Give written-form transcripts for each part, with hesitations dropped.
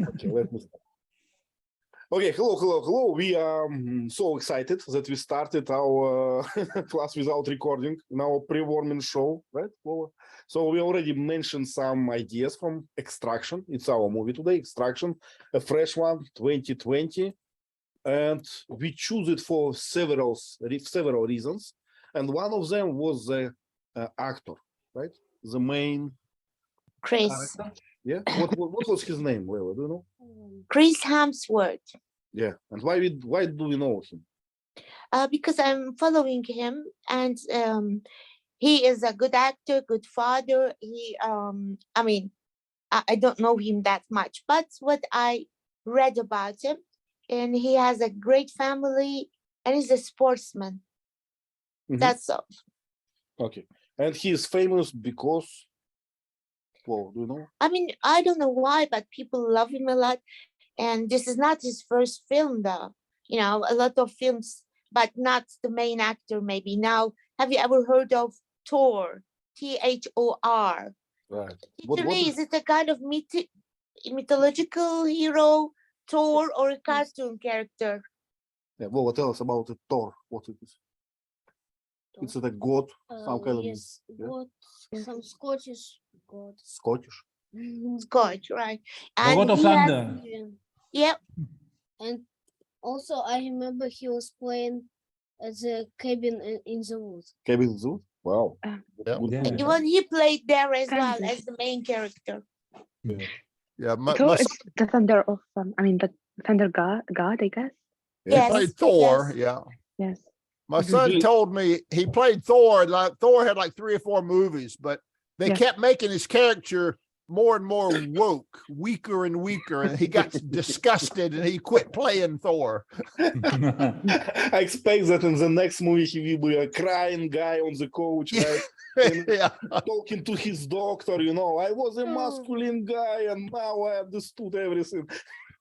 Okay, let me start. Okay, hello. We are so excited that we started our class without recording in our pre-warming show, right? So we already mentioned some ideas from Extraction. It's our movie today, Extraction, a fresh one, 2020. And we choose it for several reasons. And one of them was the actor, right? The main Chris. character. Yeah. What was his name, Leila? Do you know? Chris Hemsworth. Yeah. And why do we know him? Because I'm following him, and he is a good actor, good father. I don't know him that much, but what I read about him, and he has a great family, and he's a sportsman. Mhm. That's all. Okay. And he is famous because, well, do you know? I mean, I don't know why, but people love him a lot. And this is not his first film, though. You know, a lot of films, but not the main actor, maybe. Now, have you ever heard of Thor? Thor. Right. Literally, is it a kind of mythological hero, Thor, or a cartoon character? Yeah, well, tell us about the Thor. What it is? It's a god, some kind Yes, of god, some Scottish god. Scottish. Scotch, right? The And God of he has- Thunder. yeah, And also, I remember he was playing at the cabin in the woods. Cabin Zoo. Wow. Yeah. Good Yeah. movie. even he played there as well Thunder. as the main character. Yeah, Thor is the thunder of, the thunder god, I guess. Yes. played Thor. yes. Yeah. Yes. My Mhm. son told me he played Thor. Like Thor had like 3 or 4 movies, but they Yeah. kept making his character more and more woke, weaker and weaker, and he got disgusted and he quit playing Thor. I expect that in the next movie he will be a crying guy on the couch, right? And Yeah. talking to his doctor, I was a masculine guy and now I understood everything.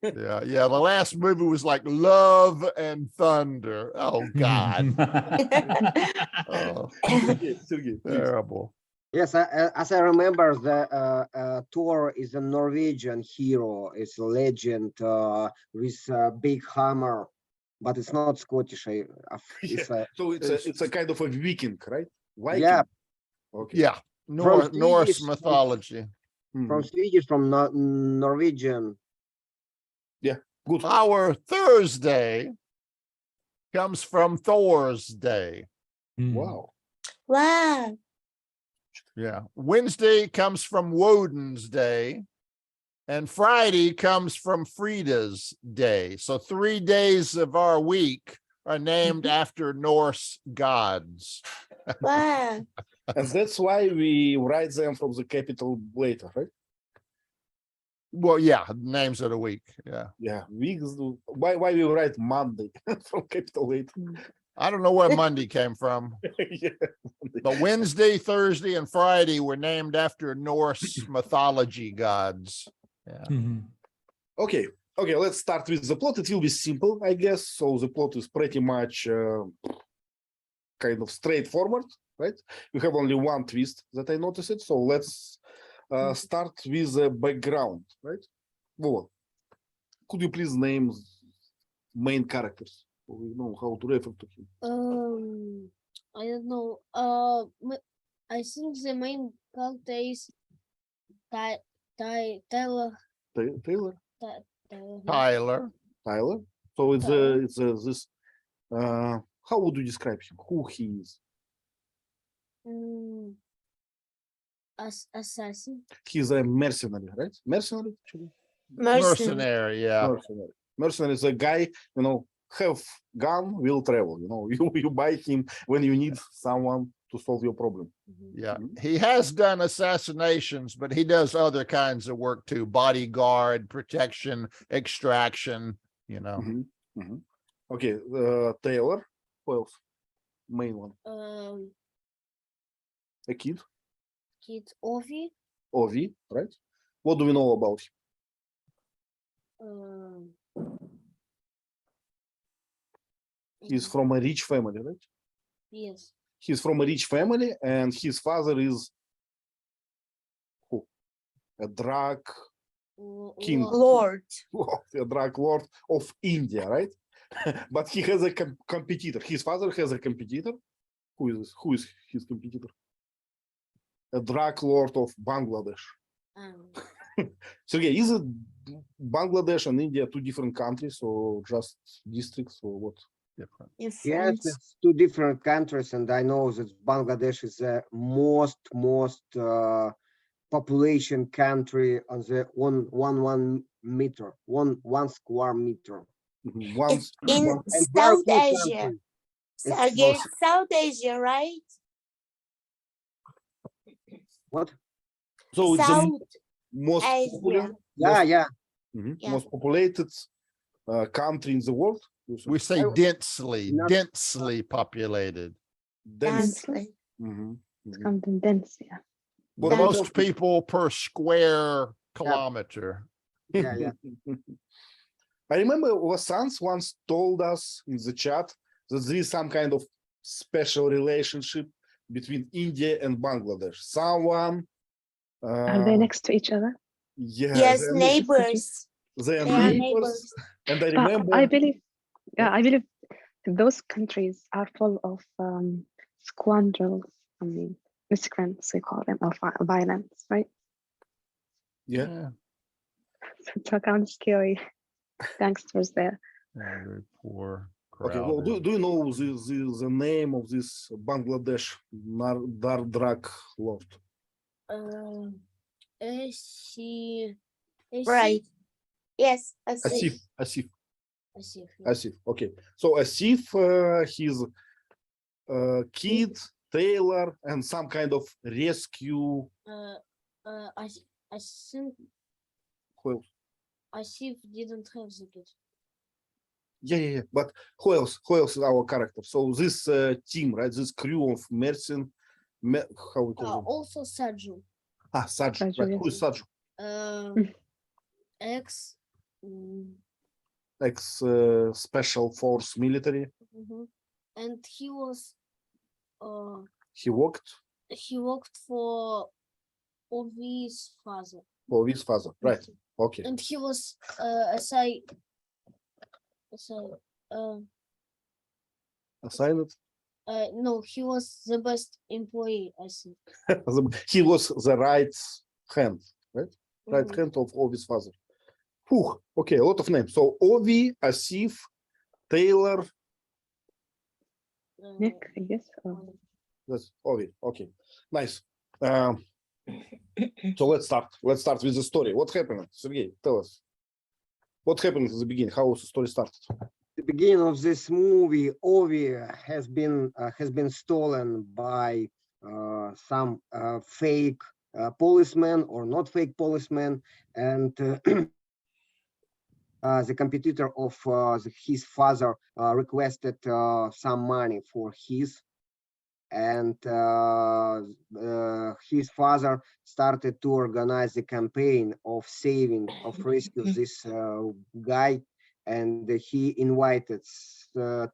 Yeah. The last movie was like Love and Thunder. Oh God. Oh, Sergey, please. terrible. Yes, as I remember, the Thor is a Norwegian hero. It's a legend with a big hammer, but it's not Scottish. So it's a kind of a Viking, right? Viking. Yeah. Okay. Yeah. From Norse Swedish- mythology. From Swedish, from Norwegian. Good. Our Thursday comes from Thor's Day. Wow. Wow. Yeah. Wednesday comes from Woden's Day. And Friday comes from Frida's Day. So 3 days of our week are named after Norse gods. Wow. And that's why we write them from the capital later, right? Well, yeah, names of the week. Yeah. Yeah. Weeks. Why we write Monday from capital later? I don't know where Monday came from. Yeah. But Wednesday, Thursday, and Friday were named after Norse mythology gods. Yeah. Okay, let's start with the plot. It will be simple, I guess. So the plot is pretty much kind of straightforward, right? You have only one twist that I noticed it. So let's start with the background, right? Vova, could you please name main characters so we know how to refer to him? I don't know. I think the main character is Tyler. Taylor? Tyler. So it's Tyler. this. How would you describe him? Who he is? Assassin. He's a mercenary, right? Mercenary, actually. Mercenary, yeah. Mercenary is a guy, have gun, will travel. You buy him when you need someone to solve your problem. Yeah. He has done assassinations, but he does other kinds of work too. Bodyguard, protection, extraction, Okay, Taylor, who else? Main one. A kid, Kid Ovi. Ovi, right? What do we know about him? He's from a rich family, right? Yes. He's from a rich family, and his father is who? A drug King. Lord. The drug lord of India, right? But he has a competitor. His father has a competitor. Who is this? Who is his competitor? A drug lord of Bangladesh. Sergey, is it Bangladesh and India two different countries or just districts or what? Different. In Yes, France. it's two different countries, and I know that Bangladesh is the most population country on the one meter, one square meter. It's in One- And very South cool Asia. country. Sergey, it's South Asia, right? What? So it's the South most popular, Asia. Yeah, yeah. Yeah. most populated country in the world. We say I- densely, not- densely populated. Dense. Densely. Mhm, It's mhm. condensed, yeah. What Dense. about Most people per square kilometer. Yeah, yeah. I remember Wasans once told us in the chat that there is some kind of special relationship between India and Bangladesh. Someone, Are they next to each other? yeah, Yes, they're neighbors. They are They are neighbors. neighbors. And I But remember, I believe, yeah, I believe those countries are full of scoundrels, I mean, miscreants, we call them, of violence, right? yeah, So kind of scary gangsters there. Very poor. okay. Well, crowded. do you know the name of this Bangladesh drug lord? Right. Yes, Asif. Asif. Asif. Okay. So Asif, his kid, Taylor, and some kind of rescue. I think Who else? Asif didn't have the kid. Yeah. But who else? Who else is our character? So this team, right? This crew of how we call them? Also Saju. Serge. Serge, Right. yes. Who is Serge? Ex. mm, Ex special force military. And he was He worked for Ovi's father. for his father. Right. Okay. And he was Assigned. no, he was the best employee, I think. He was the right hand, right? Right Mhm. hand of Ovi's father. Whew. Okay, a lot of names. So Ovi, Asif, Taylor. Nick, I guess. Oh. That's Ovi. Okay, nice. So let's start. Let's start with the story. What happened, Sergey? Tell us. What happened at the beginning? How was the story started? The beginning of this movie, Ovi has been stolen by some fake policemen or not fake policemen, and the competitor of his father requested some money for his, and his father started to organize the campaign of rescue this guy, and he invited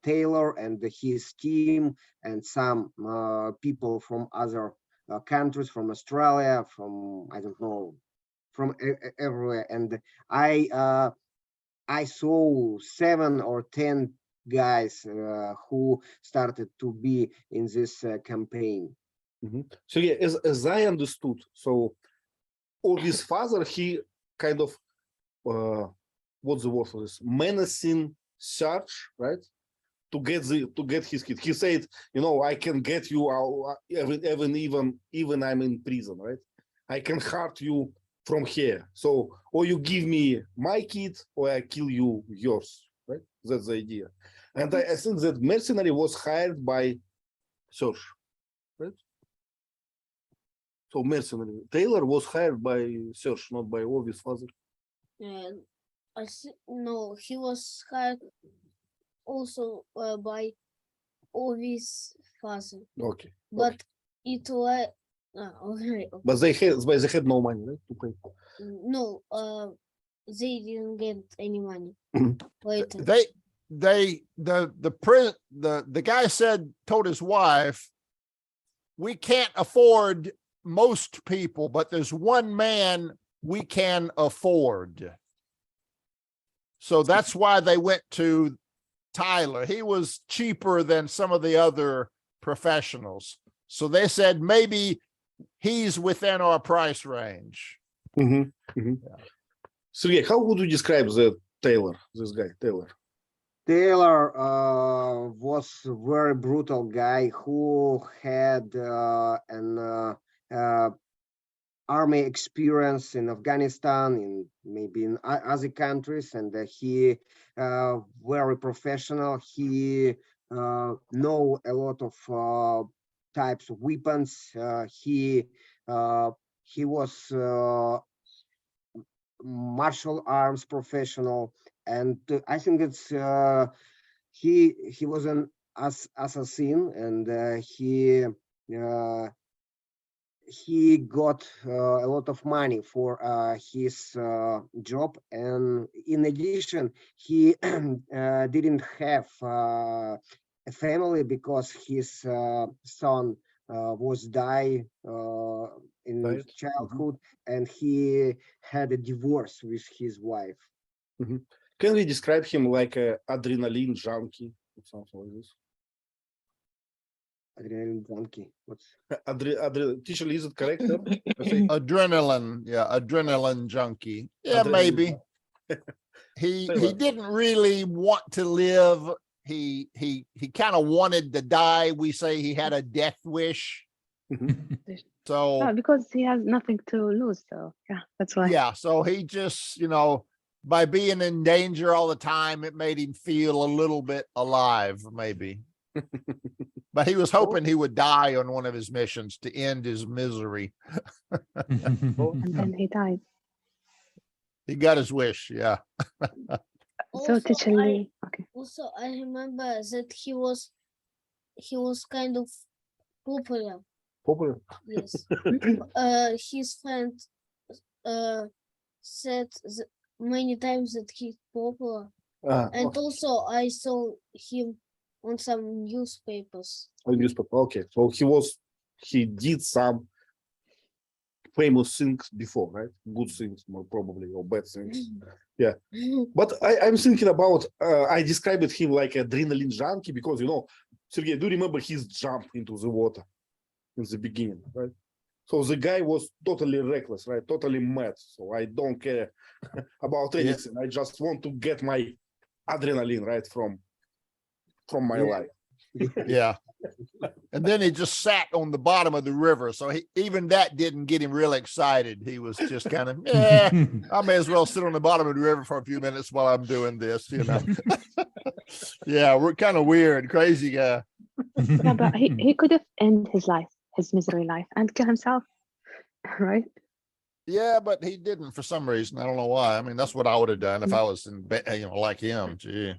Taylor and his team and some people from other countries, from Australia, from I don't know, from everywhere, and I saw 7 or 10 guys who started to be in this campaign. So yeah, as I understood, so Ovi's father, he kind of what's the word for this? Menacing Serge, right? To get his kid. He said, I can get you out even I'm in prison, right? I can hurt you from here. So or you give me my kid or I kill you yours, right? That's the idea. And I think that mercenary was hired by Serge, right? So mercenary. Taylor was hired by Serge, not by Ovi's father. And no, he was hired also by Ovi's father, Okay. but it was okay. But they had no money, right? To pay. No, they didn't get any money later. The guy told his wife, we can't afford most people, but there's one man we can afford. So that's why they went to Tyler. He was cheaper than some of the other professionals. So they said maybe he's within our price range. Sergey, how would you describe the Taylor, this guy, Taylor? Taylor was a very brutal guy who had an army experience in Afghanistan, in maybe in other countries, and he very professional. He know a lot of types of weapons. He was martial arms professional, and I think it's he was an assassin, and he got a lot of money for his job, and in addition, he didn't have a family because his son was died in Right. childhood, and he had a divorce with his wife. Can we describe him like a adrenaline junkie or something like this? Adrenaline junkie. What's Teacher, is it correct? Sir? I say Adrenaline, yeah, adrenaline junkie. Yeah, adrenaline. maybe. He didn't really want to live. He kind of wanted to die. We say he had a death wish. So Yeah, because he has nothing to lose, so yeah, that's why. yeah, so he just, you know, by being in danger all the time, it made him feel a little bit alive, maybe. But he was hoping he would die on one of his missions to end his misery. And then he died. He got his wish, yeah. So teacher Lee, okay. Also, I remember that he was kind of popular. Popular. Yes. His friend said many times that he's popular, and also I saw him on some newspapers. Okay, so he did some famous things before, right? Good things, more probably, or bad things. Yeah. But I'm thinking about, I described him like adrenaline junkie because, you know, Sergey, do you remember his jump into the water in the beginning, right? So the guy was totally reckless, right? Totally mad. So I don't care about anything. I just want to get my adrenaline, right, from my life. Yeah. And then he just sat on the bottom of the river. So even that didn't get him real excited. He was just kind of, yeah, I may as well sit on the bottom of the river for a few minutes while I'm doing this, you know. Yeah, we're kind of weird, crazy guy. Yeah, but he could have ended his life, his misery life, and kill himself, right? Yeah, but he didn't for some reason. I don't know why. I mean, that's what I would have done if I was in, you know, like him. Gee.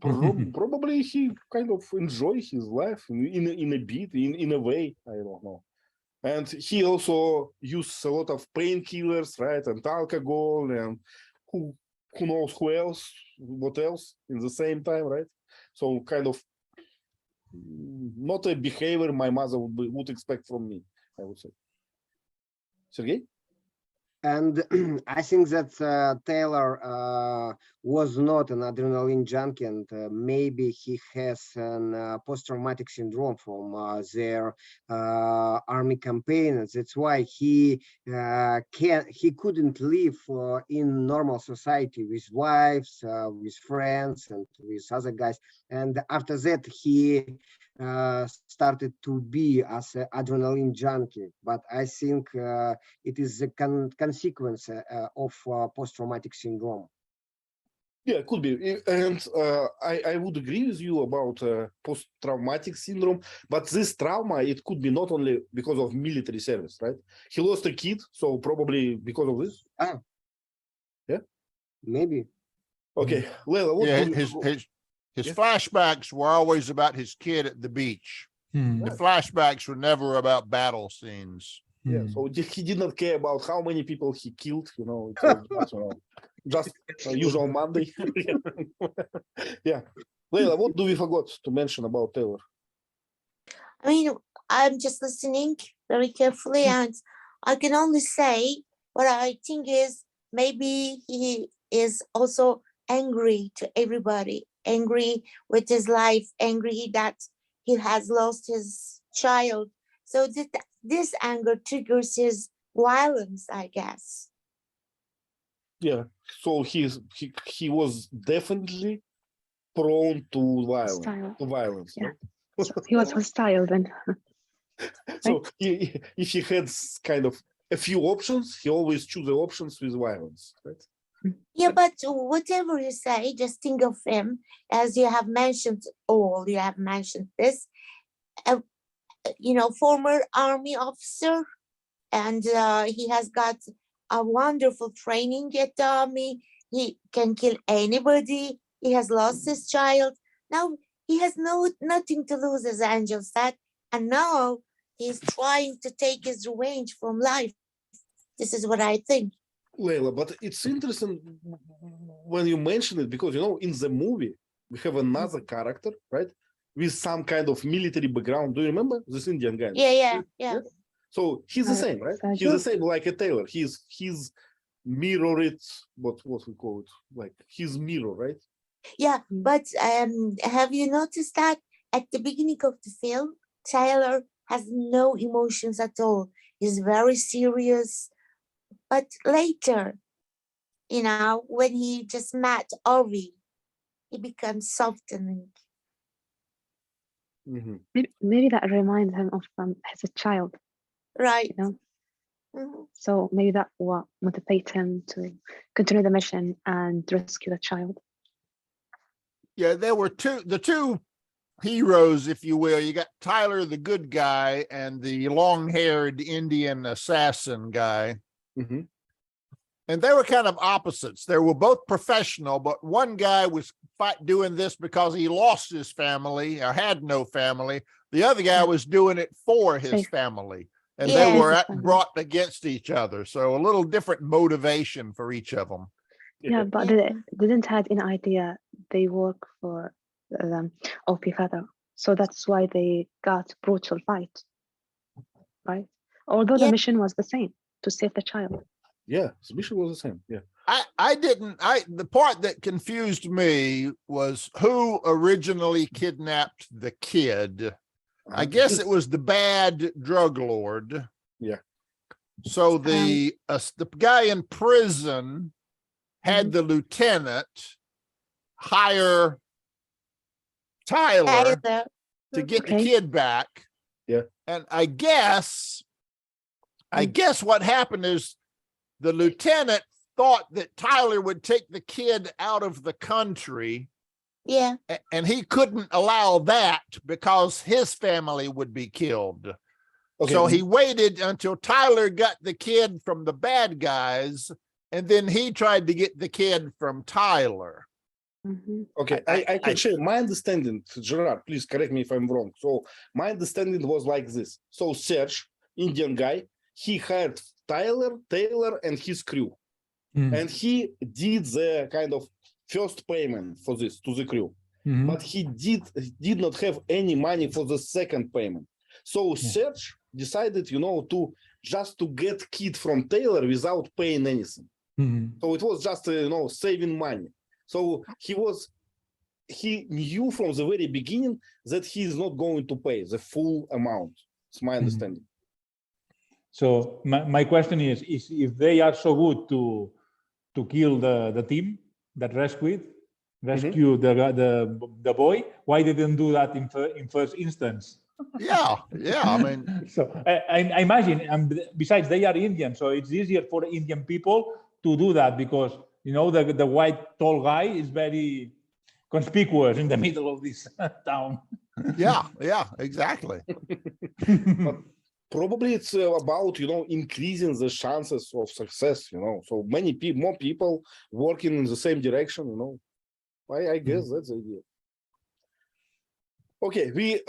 Probably he kind of enjoy his life in a bit, in a way, I don't know. And he also used a lot of painkillers, right, and alcohol, and who knows what else in the same time, right? So kind of not a behavior my mother would expect from me, I would say. Sergey? And I think that Taylor was not an adrenaline junkie, and maybe he has an post-traumatic syndrome from their army campaign. And that's why he couldn't live in normal society with wives, with friends, and with other guys. And after that, he started to be as an adrenaline junkie. But I think it is a consequence of post-traumatic syndrome. Yeah, could be. And I would agree with you about post-traumatic syndrome, but this trauma, it could be not only because of military service, right? He lost a kid, so probably because of this. Yeah? Maybe. Okay, Leila, what Yeah, do you... his flashbacks were always about his kid at the beach. The flashbacks were never about battle scenes. Yeah, so he did not care about how many people he killed, you know, it was just usual Monday. Yeah. Leila, what do we forgot to mention about Taylor? I mean, I'm just listening very carefully, and I can only say what I think is maybe he is also angry to everybody, angry with his life, angry that he has lost his child. So this anger triggers his violence, I guess. Yeah. So he was definitely prone to Hostile. violence. Yeah. Right? So he was hostile then. So if he had kind of a few options, he always choose the options with violence, right? Yeah, but whatever you say, just think of him as you have mentioned this, former army officer, and he has got a wonderful training at the army. He can kill anybody. He has lost his child. Now he has nothing to lose, as Angel said, and now he's trying to take his revenge from life. This is what I think. Leila, but it's interesting when you mention it, because in the movie we have another character, right, with some kind of military background. Do you remember this Indian guy? Yeah. So he's the same, right? He's the same, like a tailor. He's mirrored, what we call it, like his mirror, right? Yeah, but have you noticed that at the beginning of the film, Tyler has no emotions at all. He's very serious. But later, when he just met Ovi, he becomes softening. Mm-hmm. Maybe that reminds him of as a child. Right. Mm-hmm. So maybe that what motivates him to continue the mission and rescue the child. Yeah, there were the two heroes, if you will. You got Tyler, the good guy, and the long-haired Indian assassin guy. Mm-hmm. And they were kind of opposites. They were both professional, but one guy was doing this because he lost his family or had no family. The other guy was doing it for his family. And they were brought against each other. So a little different motivation for each of them. Yeah, but they didn't have any idea they work for OP Feather. So that's why they got brutal fight, right? Although the mission was the same, to save the child. Yeah, the mission was the same. Yeah. The part that confused me was who originally kidnapped the kid. I guess it was the bad drug lord. Yeah. So the guy in prison had the lieutenant hire Tyler to get the kid back. Yeah. And I guess what happened is the lieutenant thought that Tyler would take the kid out of the country. Yeah. And he couldn't allow that because his family would be killed. Okay. So he waited until Tyler got the kid from the bad guys, and then he tried to get the kid from Tyler. Mm-hmm. Okay, I can share my understanding. Gerard, please correct me if I'm wrong. So my understanding was like this. So Serge, Indian guy, he hired Taylor, and his crew. And he did the kind of first payment for this to the crew. But he did not have any money for the second payment. So Serge decided, to get kid from Taylor without paying anything. So it was just, saving money. So he knew from the very beginning that he is not going to pay the full amount. It's my understanding. So my question is if they are so good to kill the team that rescue the boy, why they didn't do that in first instance? Yeah. I mean, so I imagine, besides they are Indian, so it's easier for Indian people to do that because the white tall guy is very conspicuous in the middle of this town. Yeah, exactly. But probably it's about increasing the chances of success. So more people working in the same direction. I guess that's the idea. Okay, we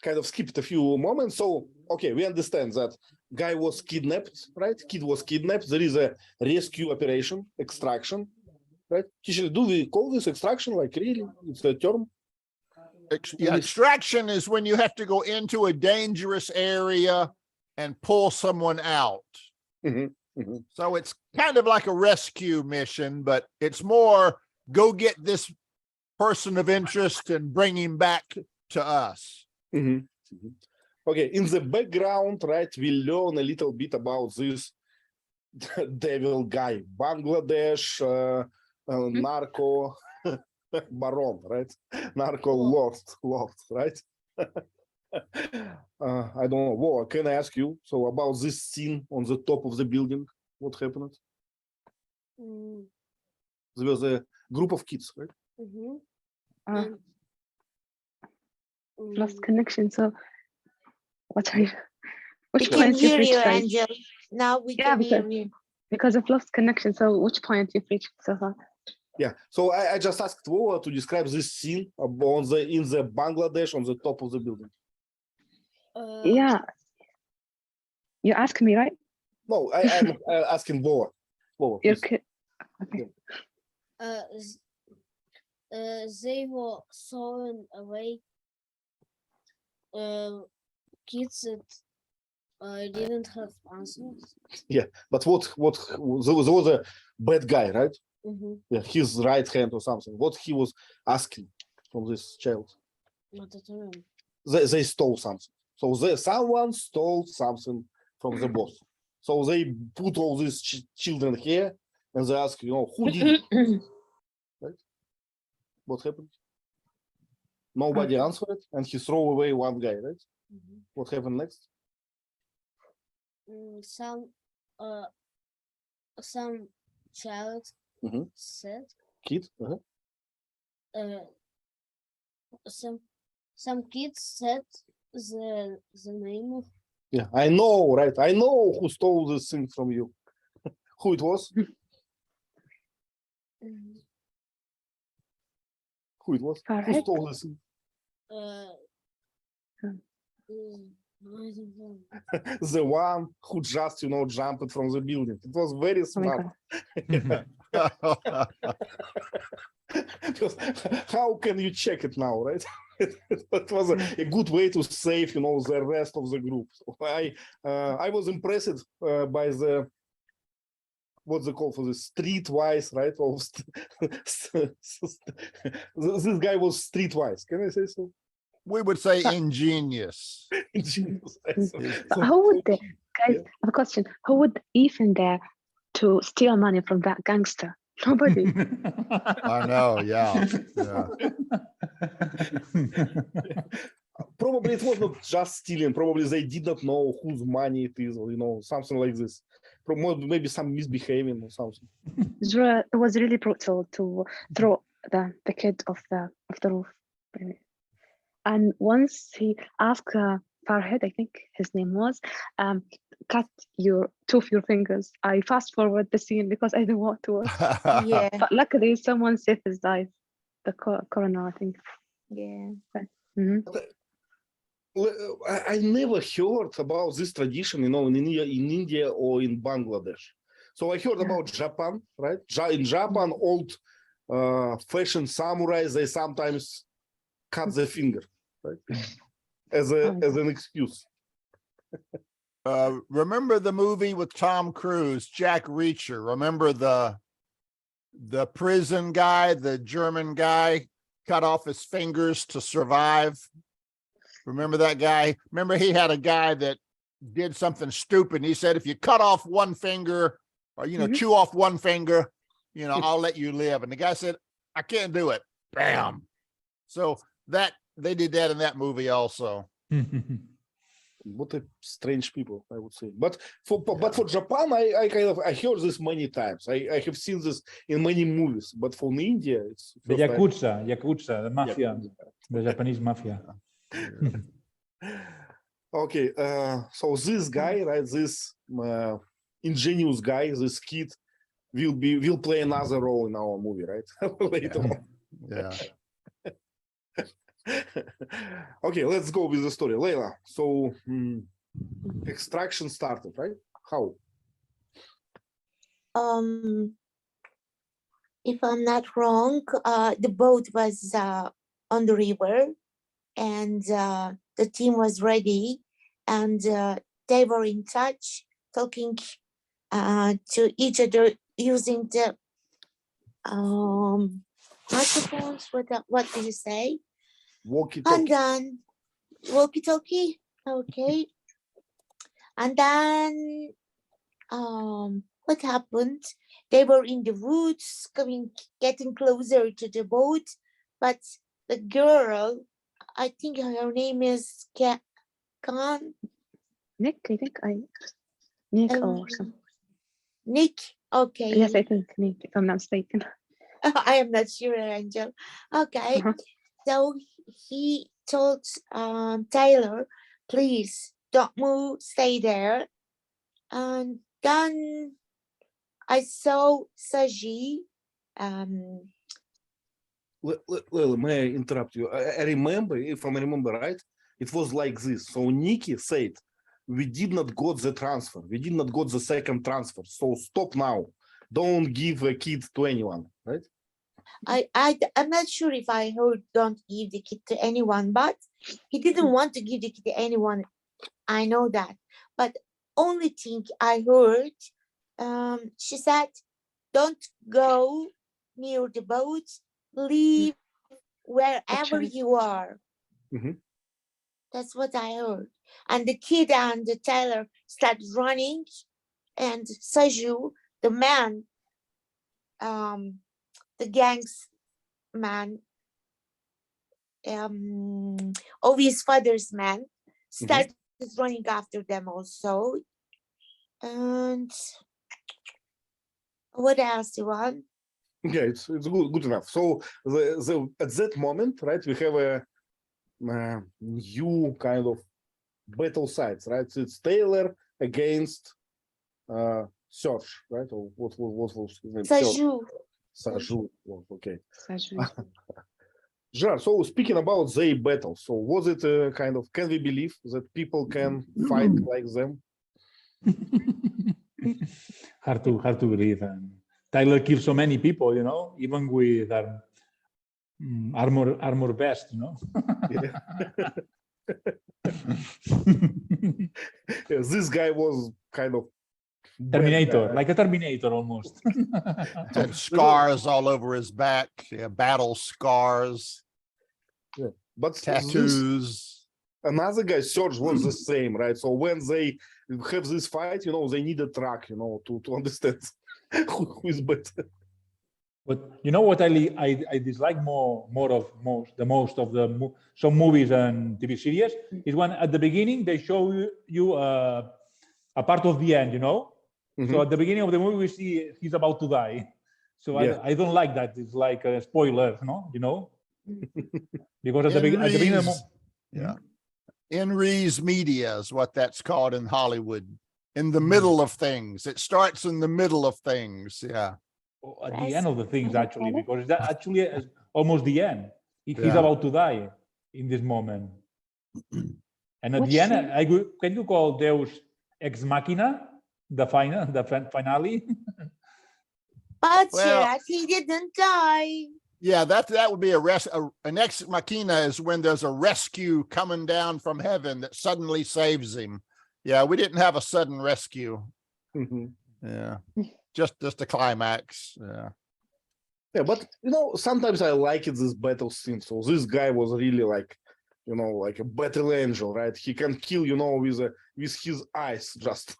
kind of skipped a few moments. So okay, we understand that guy was kidnapped, right? Kid was kidnapped. There is a rescue operation, extraction, right? Do we call this extraction? Like really, it's a term. Extraction is when you have to go into a dangerous area and pull someone out. Mhm. So it's kind of like a rescue mission, but it's more go get this person of interest and bring him back to us. Mhm. Mhm. Okay, in the background, right, we learn a little bit about this devil guy, Bangladesh, narco baron, right? Narco lord, right? I don't know. Well, can I ask you so about this scene on the top of the building? What happened? Mm, There was a group of kids, right? mhm. Uh, And, lost mm, connection. So what are you? We Which can point you've hear you, reached, guys? Angel. Now we Yeah, can hear you. because of lost connection. So which point you've reached so far? Yeah. So I just asked Vola to describe this scene on the in the Bangladesh on the top of the building. Yeah. You asked me, right? No, I'm asking Vola. Vola, You please. could. Okay. they were throwing away kids that didn't have answers. Yeah, but what there was a bad guy, right? Mhm. Yeah, his right hand or something. What he was asking from this child? Not at all. They stole something. So someone stole something from the boss. So they put all these children here and they ask, who did it? Right? What happened? Nobody answered, and he threw away one guy, right? Mhm. What happened next? Some child Mhm. said Kid? some kids said the name of Yeah, I know, right? I know who stole this thing from you. Who it was? Who it was? Who Farhad? stole this thing? I don't know. The one who just, jumped from the building. It was very Oh my smart. God. Because how can you check it now, right? It was a good way to save, the rest of the group. So I was impressed by the what's it called for the streetwise, right? This guy was streetwise. Can I say so? We would say ingenious. Genius. But how would they, guys? I have a question. Who would even dare to steal money from that gangster? Nobody. I know, yeah. Probably it was not just stealing. Probably they did not know whose money it is, or something like this. Maybe some misbehaving or something. It was really brutal to throw the kid off the roof. And once he asked Farhad, I think his name was, cut two of your fingers. I fast forward the scene because I didn't want to watch. Yeah, But luckily, someone saved his life. The coroner, I think. yeah. I never heard about this tradition, in India or in Bangladesh. So I heard about Japan, right? In Japan, old fashioned samurais, they sometimes cut the finger, right? As an excuse. Remember the movie with Tom Cruise, Jack Reacher? Remember the prison guy, the German guy, cut off his fingers to survive? Remember that guy? Remember he had a guy that did something stupid. And he said, if you cut off one finger or, chew off one finger, I'll let you live. And the guy said, I can't do it. Bam. So they did that in that movie also. What a strange people, I would say. But for Japan, I heard this many times. I have seen this in many movies. But for India, it's the Yakuza, the mafia, the Japanese mafia. Okay, so this guy, right? This ingenious guy, this kid, will play another role in our movie, right? Later on. Yeah. Okay, let's go with the story. Leila, so extraction started, right? How? If I'm not wrong, the boat was on the river, and the team was ready, and they were in touch, talking to each other using the microphones. What do you say? And Walkie-talkie. then walkie-talkie. Okay. And then what happened? They were in the woods, getting closer to the boat, but the girl, I think her name is Khan. Nick, I think Nick or Um, something. Nick. Okay. Yes, I think Nick, if I'm not mistaken. I am not sure, Angel. Okay. So he told Taylor, please don't move, stay there. And then I saw Serge. Lily, may I interrupt you? I remember, if I remember right, it was like this. So Nikki said, we did not got the transfer. We did not got the second transfer. So stop now. Don't give a kid to anyone, right? I'm not sure if I heard don't give the kid to anyone, but he didn't want to give the kid to anyone. I know that. But only thing I heard, she said, don't go near the boat, leave wherever you are. Mhm. That's what I heard. And the kid and the Taylor started running, and Saju, the man, the gang's man, of his father's man, started running after them also. And what else you want? Yeah, it's good enough. So at that moment, right, we have a new kind of battle sides, right? So it's Taylor against Serge, right? Or what was his name? Saju. Saju. Oh, okay. Saju. Gerard, so speaking about the battle, so was it a kind of, can we believe that people can fight like them? Hard to believe. And Tyler killed so many people, you know, even with armor vest, you know. Yeah. Yes, this guy was kind of Terminator, like a Terminator almost. Had scars all over his back, yeah, battle scars, yeah. But tattoos. Another guy, Serge, was the same, right? So when they have this fight, you know, they need a track, you know, to understand who is better. But you know what I dislike the most of some movies and TV series is when at the beginning they show you a part of the end, you know. So at the beginning of the movie we see he's about to die. So Yeah. I don't like that. It's like a spoiler, no? You know, because at the beginning of the movie, yeah. In res media is what that's called in Hollywood. In the middle of things. It starts in the middle of things. Yeah. At the end of the things, actually, because that actually is almost the end. He's about to die in this moment. And at the end, can you call Deus Ex Machina the finale? But well, he didn't die. Yeah, that would be an ex machina is when there's a rescue coming down from heaven that suddenly saves him. Yeah, we didn't have a sudden rescue. Yeah, just a climax. Yeah. Yeah, but you know, sometimes I like it, this battle scene. So this guy was really like, you know, like a battle angel, right? He can kill, you know, with his eyes, just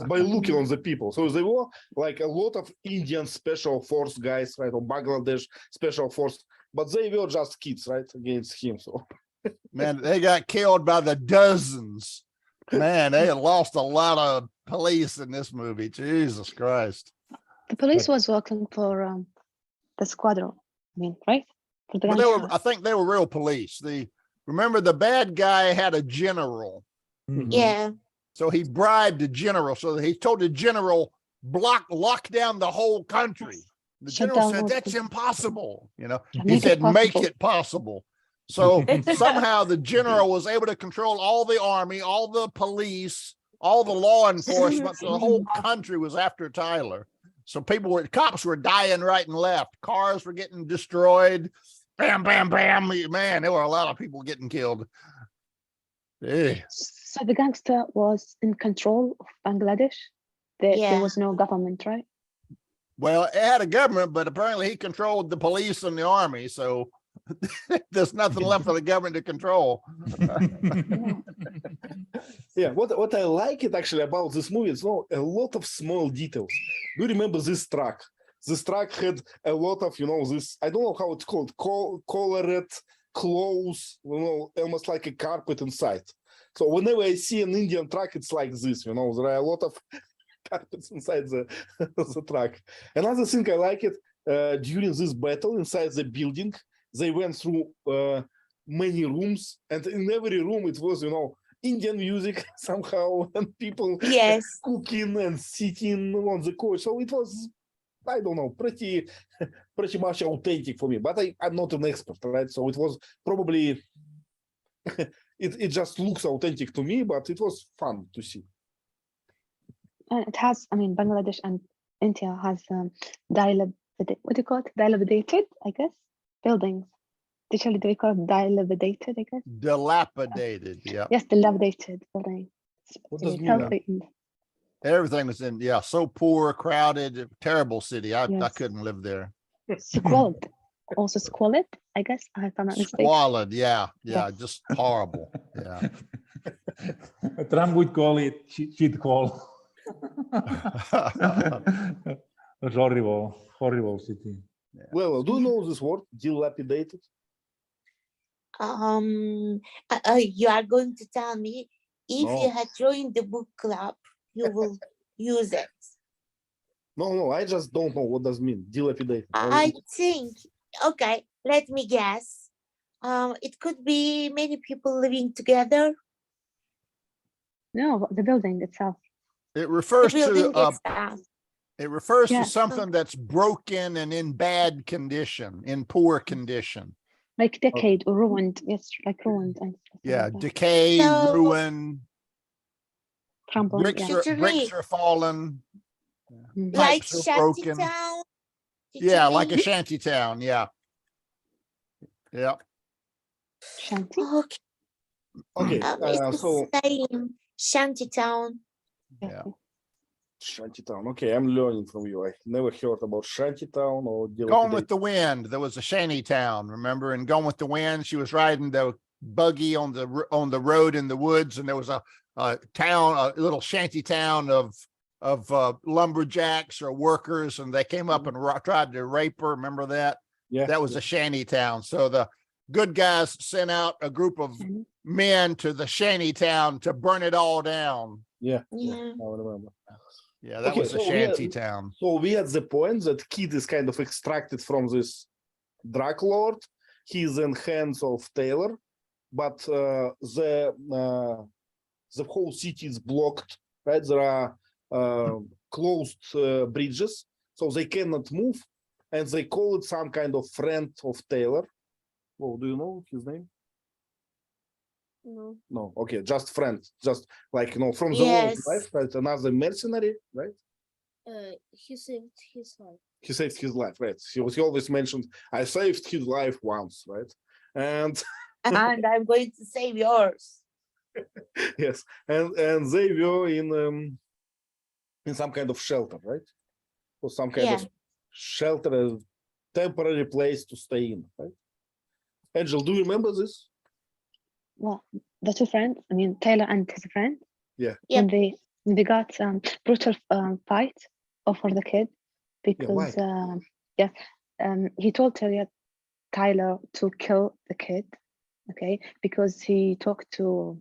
by looking on the people. So they were like a lot of Indian special force guys, right, or Bangladesh special force, but they were just kids, right, against him. So man, they got killed by the dozens. Man, they had lost a lot of police in this movie. Jesus Christ. The police was working for the squadron, I mean, right? But I think they were real police. Remember the bad guy had a general. Yeah. So he bribed the general. So he told the general, lock down the whole country. The general said, that's impossible. You know, he said, make it possible. So somehow the general was able to control all the army, all the police, all the law enforcement. So the whole country was after Tyler. So cops were dying right and left. Cars were getting destroyed. Bam, bam, bam. Man, there were a lot of people getting killed. Yeah. So the gangster was in control of Bangladesh? There Yeah. was no government, right? Well, it had a government, but apparently he controlled the police and the army. So there's nothing left for the government to control. Yeah, what I like it actually about this movie is a lot of small details. Do you remember this truck? This truck had a lot of, this, I don't know how it's called, colored clothes, almost like a carpet inside. So whenever I see an Indian truck, it's like this, there are a lot of carpets inside the truck. Another thing I like it, during this battle inside the building, they went through many rooms, and in every room it was, Indian music somehow, and people Yes. cooking and sitting on the couch. So it was, I don't know, pretty much authentic for me. But I'm not an expert, right? So it was probably, it just looks authentic to me, but it was fun to see. And it has, Bangladesh and India has dilapidated, I guess, buildings. Literally, they call it dilapidated, I guess. Dilapidated, yeah. Yes, dilapidated building. What does it mean? Healthy. Everything was so poor, crowded, terrible city. I Yes. couldn't live there. Squalid. Also squalid, I guess, if I'm not mistaken. Squalid, yeah, Yeah. just horrible. Yeah. Trump would call it shit hole. It's horrible city. Well, do you know this word, dilapidated? You are going to tell me if No. you had joined the book club, you will use it. No, I just don't know what does mean, dilapidated. I think, okay, let me guess. It could be many people living together. No, the building itself. It The refers building to itself. it refers Yeah. to something that's broken and in bad condition, in poor condition. Like decayed or ruined. Yes, like ruined. And stuff Yeah, like that. decay, So- ruin, Crumbling. bricks Yeah. bricks are falling, Mhm. Like pipes are shanty broken. town. Did you Yeah, like a mean? shanty town. Yeah. Yeah. Shanty. Okay, Okay, it's so the same shanty town. Yeah. Shantytown. Okay, I'm learning from you. I never heard about Shantytown or Gone with dilapidated. the Wind. There was a shanty town, remember? And Gone with the Wind, she was riding the buggy on the road in the woods, and there was a town, a little shanty town of lumberjacks or workers, and they came up and tried to rape her. Remember that? Yeah, That was a shanty town. So the good guys sent out a group of Mhm. men to the shanty town to burn it all down. yeah. Yeah. I remember. Yeah, that Okay, was a so shanty town. So we at the point that kid is kind of extracted from this drug lord. He's in hands of Taylor, but the whole city is blocked. Right, there are closed bridges, so they cannot move, and they call it some kind of friend of Taylor. Oh, do you know his name? No. No, okay, just friend, just like from the Yes. old life, right? Another mercenary, right? He saved his life. He saved his life, right? He always mentioned, I saved his life once, right? And And I'm going to save yours. yes, and they were in some kind of shelter, right? Or some kind of shelter, a temporary place to stay in, right? Angel, do you remember this? Well, the two friends, Taylor and his friend. Yeah. Yep. When they got brutal fight over the kid because he told Tyler to kill the kid, okay, because he talked to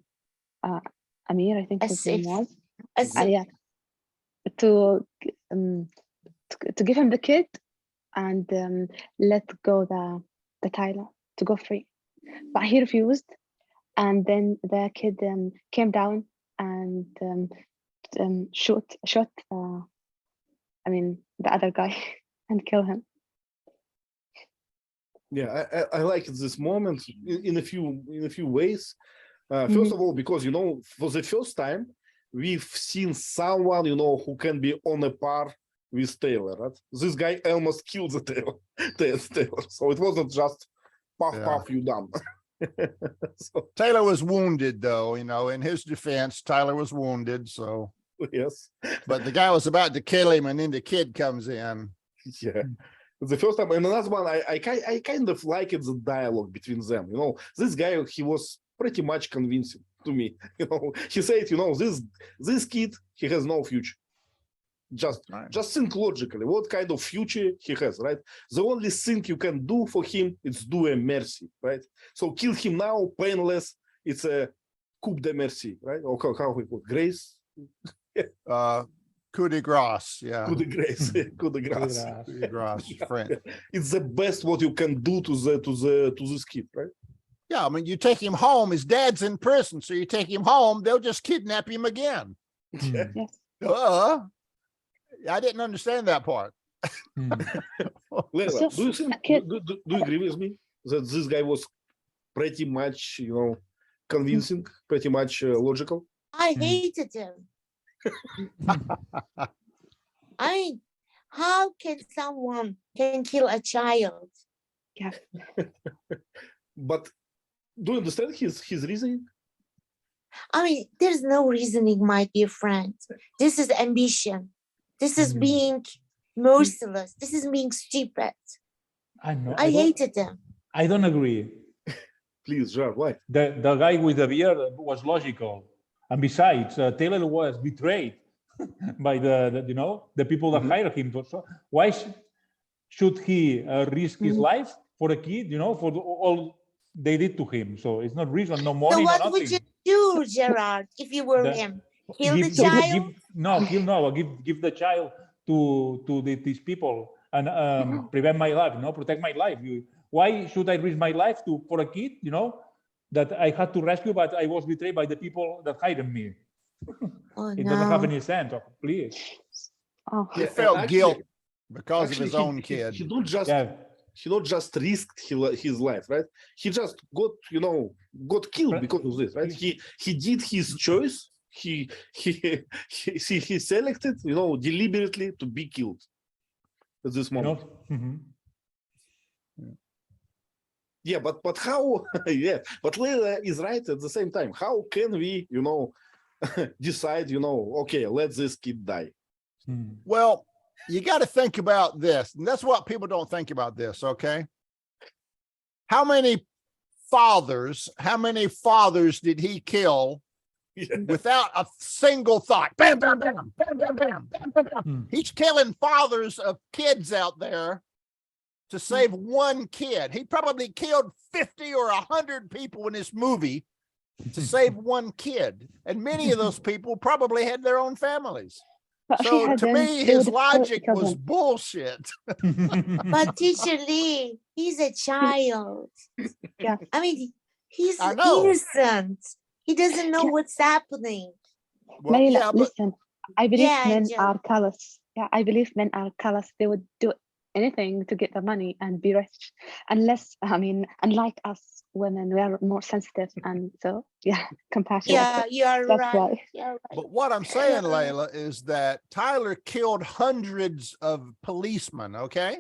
Amir, I think his name Asif. was, Asif. to give him the kid and let go the Tyler to go free, but he refused. And then the kid came down and shot the other guy and kill him. Yeah, I like this moment in a few ways. First of all, because for the first time we've seen someone who can be on a par with Taylor. Right? This guy almost killed the Taylor, so it wasn't just puff, you done. So Taylor was wounded, though. In his defense, Tyler was wounded. So Yes. But the guy was about to kill him, and then the kid comes in. Yeah. The first time, and another one, I kind of liked the dialogue between them. You know, this guy, he was pretty much convincing to me. You know, he said, you know, this kid, he has no future. Just think logically, what kind of future he has, right? The only thing you can do for him is do a mercy, right? So kill him now, painless. It's a coup de merci, right? Or how we call it? Grace? Coup de grace, yeah. Coup de grace, coup de grace. Coup de grace, French. It's the best what you can do to this kid, right? Yeah, I mean, you take him home. His dad's in prison, so you take him home. They'll just kidnap him again. Yes. I didn't understand that part. Leila, So, do you think, do you agree with me that this guy was pretty much, you know, convincing, pretty much logical? I hated him. I mean, how can someone can kill a child? Yeah. But do you understand his reasoning? I mean, there's no reasoning, my dear friend. This is ambition. This is being merciless. This is being stupid. I know. I hated him. I don't agree. Please, Serge, why? The guy with the beard was logical, and besides, Taylor was betrayed by the people that hired him. So why should he risk his life for a kid? You know, for all they did to him. So it's not reason, no money, So no what nothing. would you do, Gerard, if you were him? Kill the Give child? give the child to these people and prevent my life, protect my life. Why should I risk my life for a kid, that I had to rescue, but I was betrayed by the people that hired me? Oh, It doesn't have no. any sense, please. Oh, He felt actually- guilt because of his Actually, own kid. He not just Yeah. he not just risked his life, right? He just got killed because of this, right? He did his choice. He selected, deliberately to be killed at this moment. Yeah, but how? Yeah, but Leila is right at the same time. How can we, decide, okay, let this kid die? Well, you got to think about this. And that's what people don't think about this, okay? How many fathers did he kill without a single thought? Bam, bam, bam, bam, bam, bam, bam, bam, bam. He's killing fathers of kids out there to save one kid. He probably killed 50 or 100 people in this movie to save one kid. And many of those people probably had their own families. but he So to hadn't, me, they his would logic kill was him. bullshit. But teacher Lee, he's a child. Yeah. I mean, he's I know. innocent. He doesn't know Yeah. what's happening. Well, Layla, yeah, but listen, I believe Yeah, men Jill. are callous. Yeah, I believe men are callous. They would do anything to get the money and be rich. Unlike us women, we are more sensitive and so, yeah, compassionate. Yeah, you are That's right. why. You're right. but what I'm saying, Layla, is that Tyler killed hundreds of policemen, okay?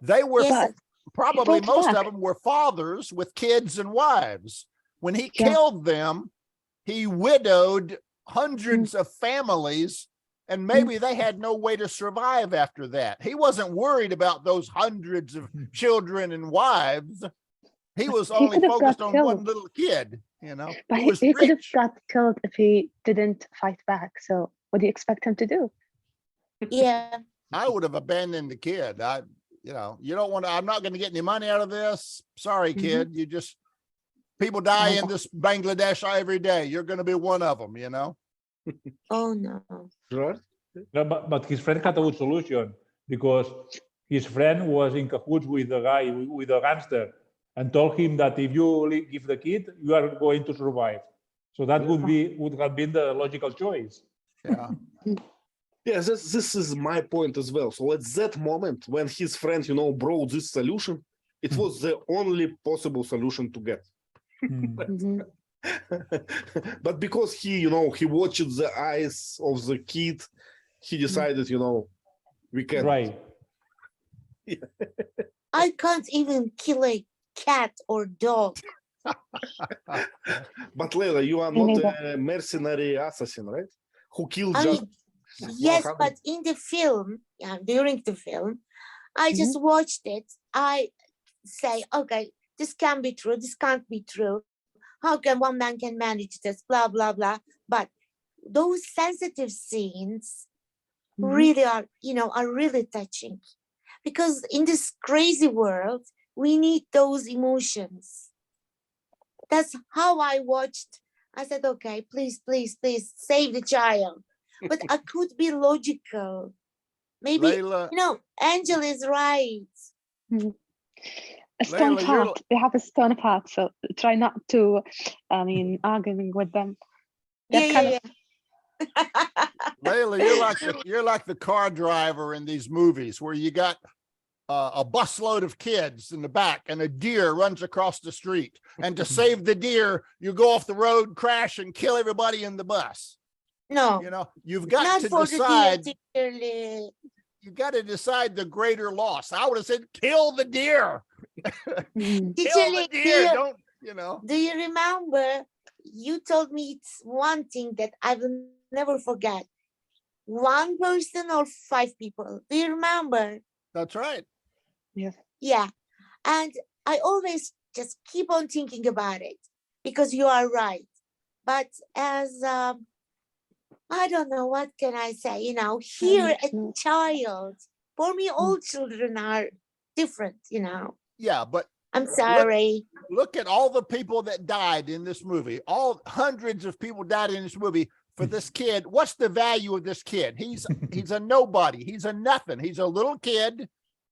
They were Yes. probably fought most back. of them were fathers with kids and wives. When he Yeah. killed them, he widowed hundreds of families, and maybe they had no way to survive after that. He wasn't worried about those hundreds of children and wives. He was He only could have focused got on one killed. little kid, But who he, was he could have rich. got killed if he didn't fight back. So what do you expect him to do? Yeah. I would have abandoned the kid. You don't want to, I'm not going to get any money out of this. Sorry, kid. People die in this Bangladesh every day. You're going to be one of them, Oh no. Gerard? No, but his friend had a good solution, because his friend was in cahoots with the guy, with the gangster, and told him that if you give the kid, you are going to survive. So that would have been the logical choice. Yeah. Yeah, this is my point as well. So at that moment, when his friend, brought this solution, it was the only possible solution to get. Mhm. But because he watched the eyes of the kid, he decided, we can. Right. I can't even kill a cat or dog. But Leila, you are Me not neither. a mercenary assassin, right? who killed I just mean, yes, 100. but in the film, during the film, I just watched it. I say, okay, this can be true. This can't be true. How can one man can manage this? Blah, blah, blah. But those sensitive scenes really are, are really touching. Because in this crazy world, we need those emotions. That's how I watched. I said, okay, please, please, please save the child. But I could be logical. Maybe, Layla, Angel is right. A stone Layla, you're heart. They have a stone heart, so try not to, arguing with them. They're kind of Layla, you're like the car driver in these movies where you got a busload of kids in the back and a deer runs across the street. And to save the deer, you go off the road, crash, and kill everybody in the bus. No, You've got not to for decide. the deer. You've got to decide the greater loss. I would have said, kill the deer. Kill the deer. Don't, Do you remember? You told me it's one thing that I will never forget. 1 person or 5 people. Do you remember? That's right. yes. Yeah. And I always just keep on thinking about it because you are right. But as I don't know, what can I say? Here a child, for me, all children are different, Yeah, but I'm sorry. look at all the people that died in this movie. All hundreds of people died in this movie for this kid. What's the value of this kid? He's a nobody. He's a nothing. He's a little kid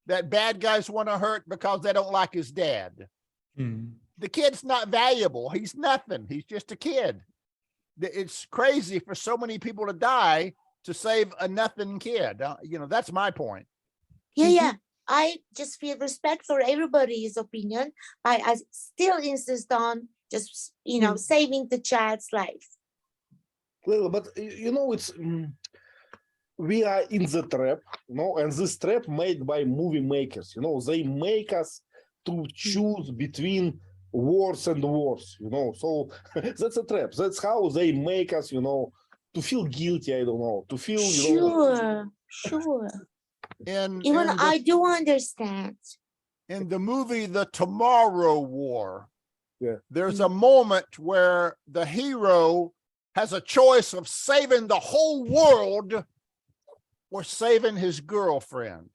that bad guys want to hurt because they don't like his dad. The kid's not valuable. He's nothing. He's just a kid. It's crazy for so many people to die to save a nothing kid. That's my point. Yeah. I just feel respect for everybody's opinion. I still insist on just, saving the child's life. Well, but it's we are in the trap, and this trap made by movie makers. They make us to choose between worse and worse. So that's a trap. That's how they make us, to feel guilty. I don't know, to feel, Sure. Even I do understand. In the movie The Tomorrow War, there's a Mm. moment where the hero has a choice of saving the whole world or saving his girlfriend.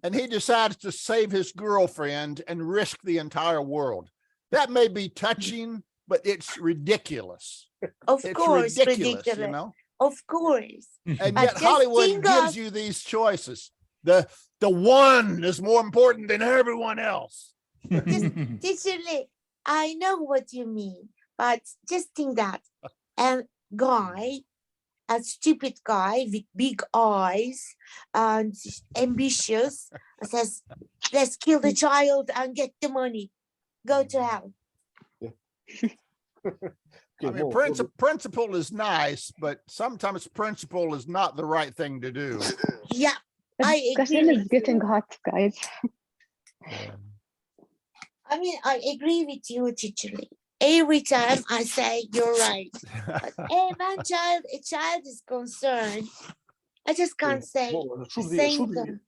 And he decides to save his girlfriend and risk the entire world. That may be touching, but it's ridiculous. Of It's course, ridiculous, Of course. And But yet just Hollywood think gives of- you these choices. The one is more important than everyone else. Teacher Lee, I know what you mean, but just think that a stupid guy with big eyes and ambitious says, let's kill the child and get the money. Go to hell. I mean, principle is nice, but sometimes principle is not the right thing to do. Yeah, The I discussion agree. is getting hot, guys. I mean, I agree with you, Teacher Lee. Every time I say you're right. But when a child is concerned, I just can't say the same thing.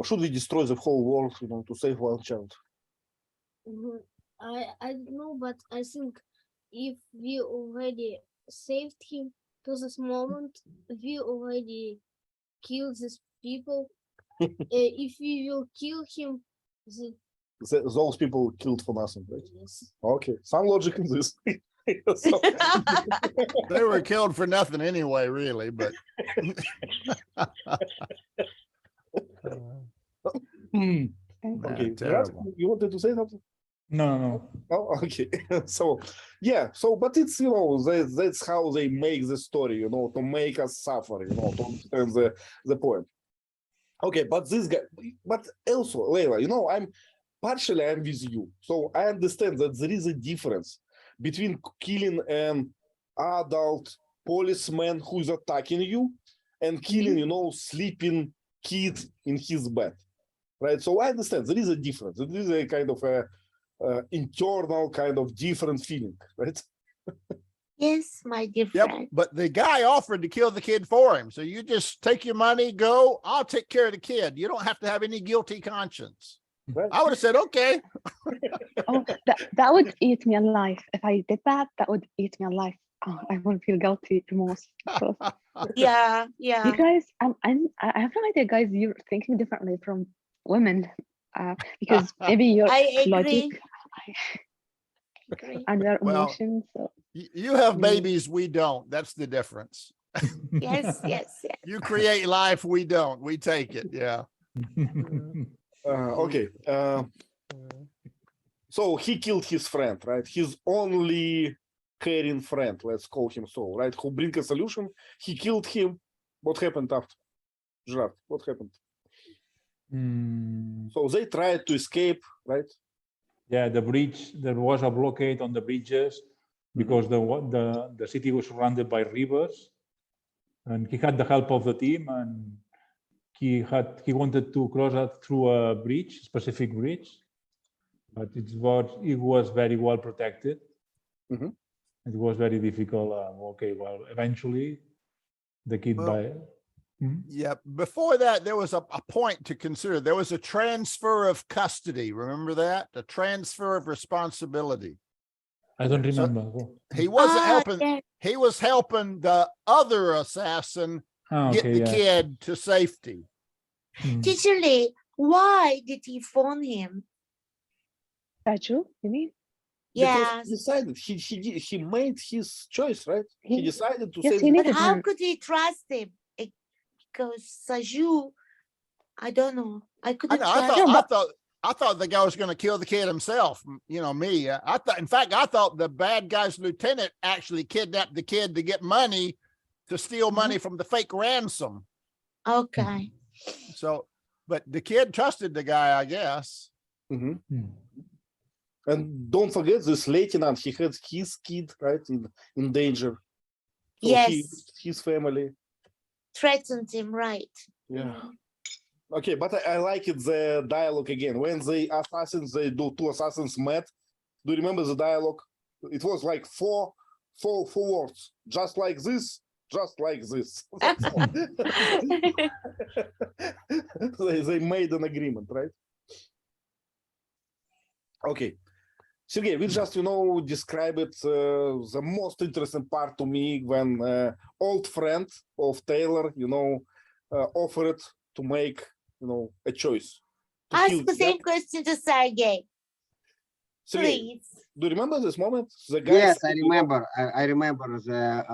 Should we destroy the whole world, to save one child? I don't know, but I think if we already saved him to this moment, we already killed these people. If we will kill him, Those people killed for nothing, right? yes. Okay, some logic in this. So- They were killed for nothing anyway, really, but Okay, terrible. you wanted to say something? No. Oh, okay. So, but it's, that's how they make the story, to make us suffer, to understand the point. Okay, but this guy, but also, Leila, I'm with you. So I understand that there is a difference between killing an adult policeman who's attacking you and killing, sleeping kid in his bed, right? So I understand there is a difference. There is a kind of a internal kind of different feeling, right? Yes, my dear Yep. friend. But the guy offered to kill the kid for him. So you just take your money, go, I'll take care of the kid. You don't have to have any guilty conscience. Right? I would have said, okay. Oh, that would eat me alive. If I did that, that would eat me alive. Oh, I won't feel guilty remorse. So, Yeah, you yeah. guys, I have no idea, guys. You're thinking differently from women, because maybe your I agree. logic Agree. and your Well, emotions. So, You have Mm. babies, we don't. That's the difference. Yes, yes, yes. You create life, we don't. We take it. Yeah. Okay. So he killed his friend, right? His only caring friend, let's call him so, right? Who bring a solution. He killed him. What happened after? Gerard, what happened? So they tried to escape, right? Yeah, the bridge, there was a blockade on the bridges because the city was surrounded by rivers, and he had the help of the team, and he wanted to cross that through a bridge, specific bridge, but it was very well protected. Mhm. It was very difficult. Okay, well, eventually the kid Well, Yeah. Before that, there was a point to consider. There was a transfer of custody. Remember that? A transfer of responsibility. I don't So- remember. He wasn't helping. Yeah. He was helping the other assassin get the kid to safety. Teacher Lee, why did he phone him? Sergio, you mean? Because Yes. he decided he made his choice, right? He decided to Yes, save he the But needed how him. could he trust him? Because Saju, I don't know. I couldn't trust him. I thought the guy was going to kill the kid himself. You know, me. I thought, in fact, I thought the bad guy's lieutenant actually kidnapped the kid to get money, to steal money from the fake ransom. Okay. So, but the kid trusted the guy, I guess. Mhm. And don't forget this lieutenant, he had his kid, right, in danger. So Yes. his family. Threatened him, right. Yeah. Okay, but I like it, the dialogue again. When the two assassins met, do you remember the dialogue? It was like four words. Just like this, just like this. they made an agreement, right? Okay. Sergey, we just, describe it, the most interesting part to me when old friend of Taylor, offered to make, a choice. to Ask kill the same guy. question to Sergey, Sergey, please. do you remember this moment? The guy Yes, said, I remember. I remember the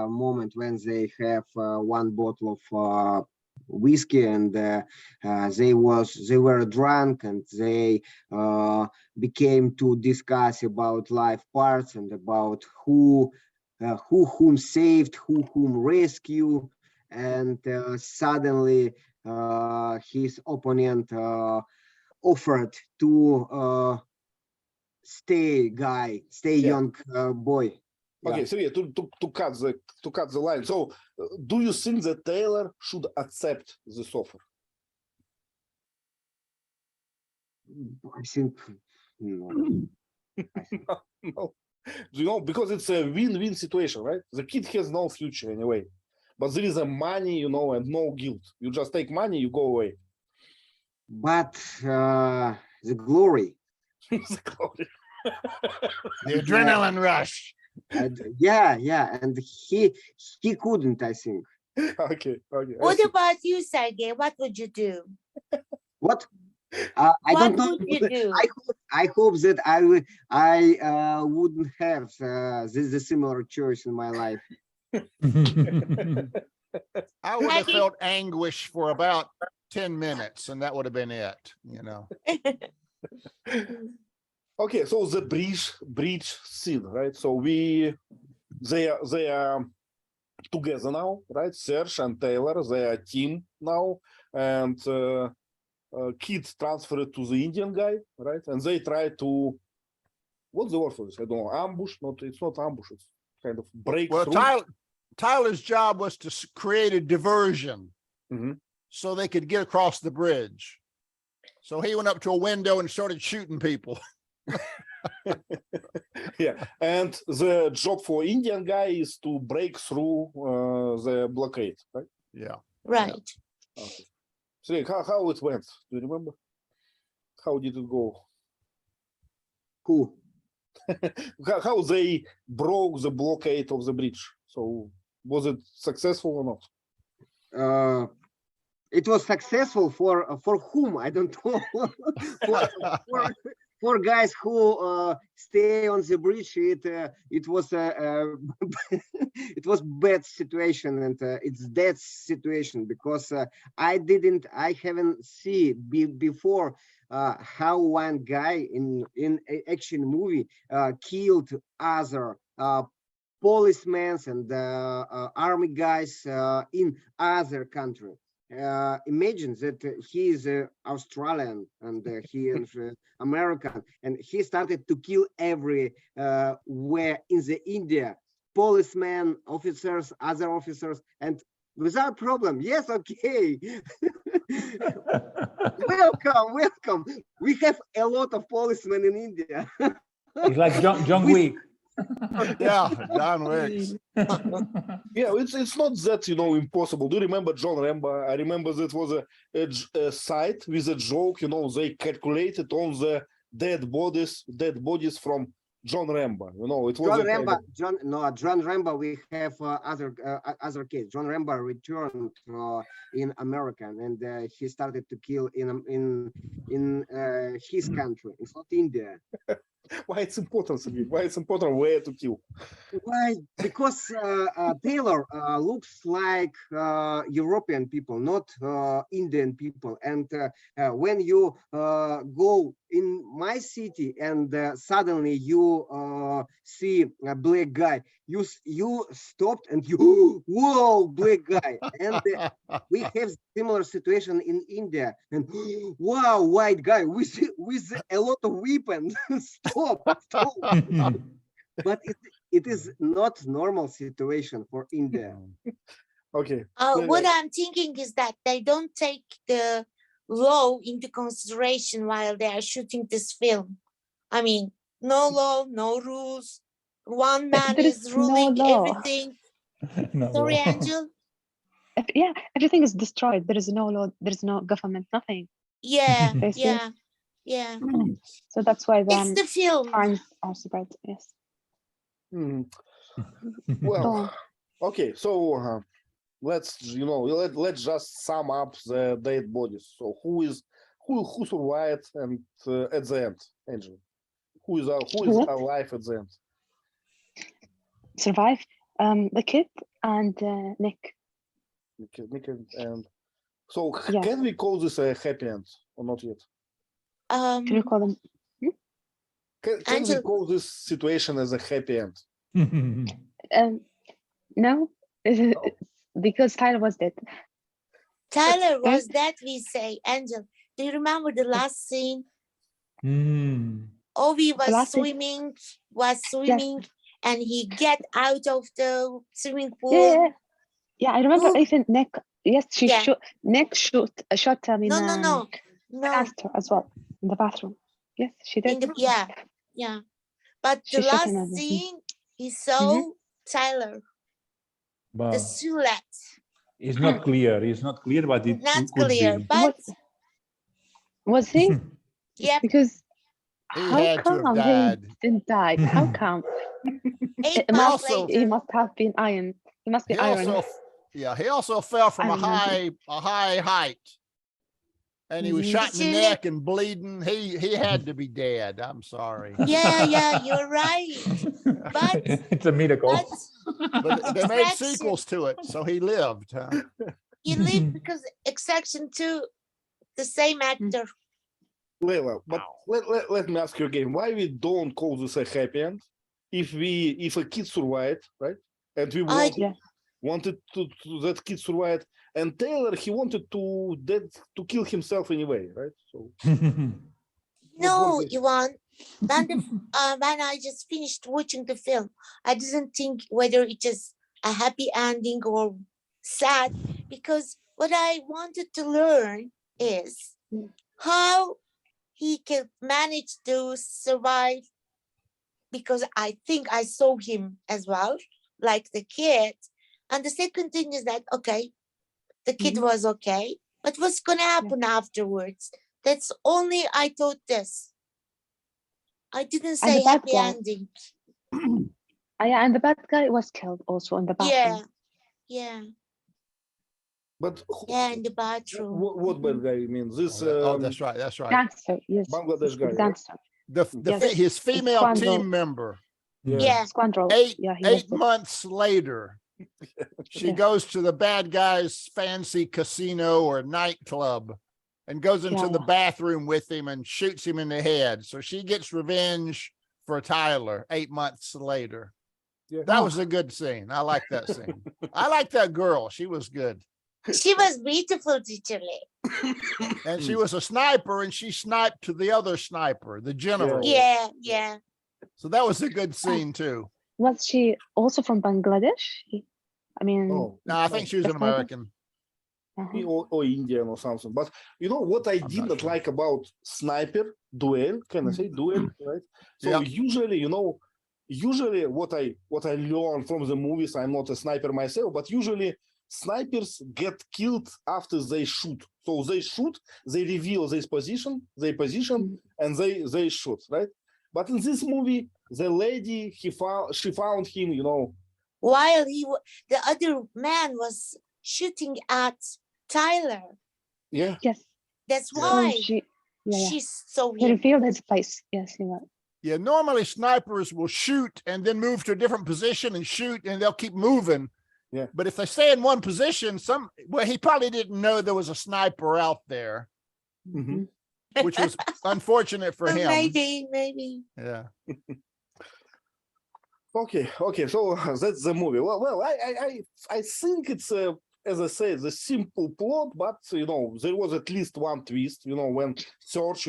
moment when they have one bottle of whiskey, and they were drunk, and they became to discuss about life parts and about whom saved, whom rescue, and suddenly his opponent offered to stay young boy. Okay, Sergey, to cut the line. So, do you think that Taylor should accept this offer? I think no. No. Because it's a win-win situation, right? The kid has no future anyway, but there is a money, and no guilt. You just take money, you go away. But the glory, The glory. The adrenaline rush. yeah, and he couldn't, I think. Okay. I What see. about you, Sergey? What would you do? What? I What don't know. would you do? I hope that I wouldn't have the similar choice in my life. I would have Maggie? felt anguish for about 10 minutes, and that would have been it, Okay, so the bridge scene, right? So they are together now, right? Serge and Taylor, they are a team now, and kids transferred to the Indian guy, right? And they try to, what's the word for this? I don't know, ambush? It's not ambush, it's kind of breakthrough. Well, Tyler's job was to create a diversion Mhm. so they could get across the bridge. So he went up to a window and started shooting people. Yeah, and the job for Indian guy is to break through the blockade, right? Yeah. Right. Okay. So how it went? Do you remember? How did it go? Who? How they broke the blockade of the bridge? So was it successful or not? It was successful for whom? I don't know. for guys who stay on the bridge, it was it was bad situation, and it's that situation because I haven't seen before how one guy in action movie killed other policemen and army guys in other country. Imagine that he is Australian and he is American, and he started to kill everywhere in the India, policemen, officers, other officers, and without problem. Yes, okay. welcome. We have a lot of policemen in India. It's like John Wick. Yeah, John Wick. Yeah, it's not that impossible. Do you remember John Rambo? I remember that was a site with a joke. They calculated on the dead bodies from John Rambo. It was John Rambo. We have other case. John Rambo returned in America, and he started to kill in his country. It's not India. Why it's important, Sergey? Why it's important where to kill? Why? Because Taylor looks like European people, not Indian people. And when you go in my city and suddenly you see a black guy, you stopped and you, whoa, black guy. And we have similar situation in India. And wow, white guy with a lot of weapons. Stop. But it is not normal situation for India. Okay. What I'm thinking is that they don't take the law into consideration while they are shooting this film. I mean, no law, no rules. One man There is is ruling no law. everything. No. Sorry, Angel. Yeah, everything is destroyed. There is no law. There is no government. Nothing. Yeah, They see? yeah. So that's why It's the film. crimes are spread. Yes. Well, okay. So let's let's just sum up the dead bodies. So who survived and at the end, Angel? Who is alive at the end? Survive. The kid and Nick. Nick and so Yeah. can we call this a happy end or not yet? Can you call them? Can we Angel- call this situation as a happy end? No, because Tyler was dead. Tyler was that we say, Angel. Do you remember the last scene? Ovi was last scene? swimming, and he get out of the swimming pool. Yeah. I remember Who- even Nick. Yes, Yeah. Nick shot him in No. after as well in the bathroom. Yes, she did. Yeah. But She the shot last him, I think. scene, he saw Tyler, the But silhouette. it's not clear. It's not clear, but it Not could clear, be. but Was he? yep, Because He how had to have come died. he didn't die? How come? 8 It months also- He later. must have been iron. He must be He iron. also fell from I a remember. high height. And he was Mhm. shot in the Did you neck and bleeding. He had to be dead. I'm sorry. Yeah, you're right. But It's a miracle. But they made Extraction. sequels to it, so he lived. Huh? he lived because Extraction 2, the same actor. Leila, but let me ask you again, why we don't call this a happy end? If a kid survived, right? And we Yeah. wanted to that kid survived, and Taylor, he wanted to kill himself anyway, right? So No, was it? Ivan. When I just finished watching the film, I didn't think whether it is a happy ending or sad, because what I wanted to learn is how he can manage to survive, because I think I saw him as well, like the kid. And the second thing is that, okay, the kid Mhm. was okay, but what's gonna happen afterwards? That's only I thought this. I didn't And the say bad happy guy. ending. Yeah, and the bad guy was killed also in the Yeah, bathroom. yeah, But yeah, in the bathroom. what bad guy means? This Oh, that's right. That's right. Gangster, yes. Bangladesh guy, right? Gangster. Yes. His female Scoundrel. team member. Yeah, Scoundrel. Eight Yeah, he was eight months later, she Yeah. goes to the bad guy's fancy casino or nightclub and goes into the Yeah. bathroom with him and shoots him in the head. So she gets revenge for Tyler 8 months later. Yeah. That was a good scene. I like that scene. I like that girl. She was good. she was beautiful, literally. And she was a sniper and she sniped to the other sniper, the general. Yeah, yeah. So that was a good scene too. Was she also from Bangladesh? I mean, Oh, No, I think she was an That's right. American. uh-huh. or Indian or something. But you know what I I'm did not not sure. like about sniper duel? Can I say duel? Right. So Yeah. usually, usually what I learn from the movies. I'm not a sniper myself, but usually snipers get killed after they shoot. So they shoot, they reveal their position, and they shoot. Right. But in this movie, the lady she found him. While the other man was shooting at Tyler. Yeah. Yes. That's So why yeah. she saw He him. revealed his place. Yes, he was. Yeah, normally snipers will shoot and then move to a different position and shoot and they'll keep moving. Yeah. But if they stay in one position, he probably didn't know there was a sniper out there, Mhm. which was unfortunate for him. Maybe. Yeah. Okay. So that's the movie. Well, I think it's as I said, the simple plot, but there was at least one twist. When Serge,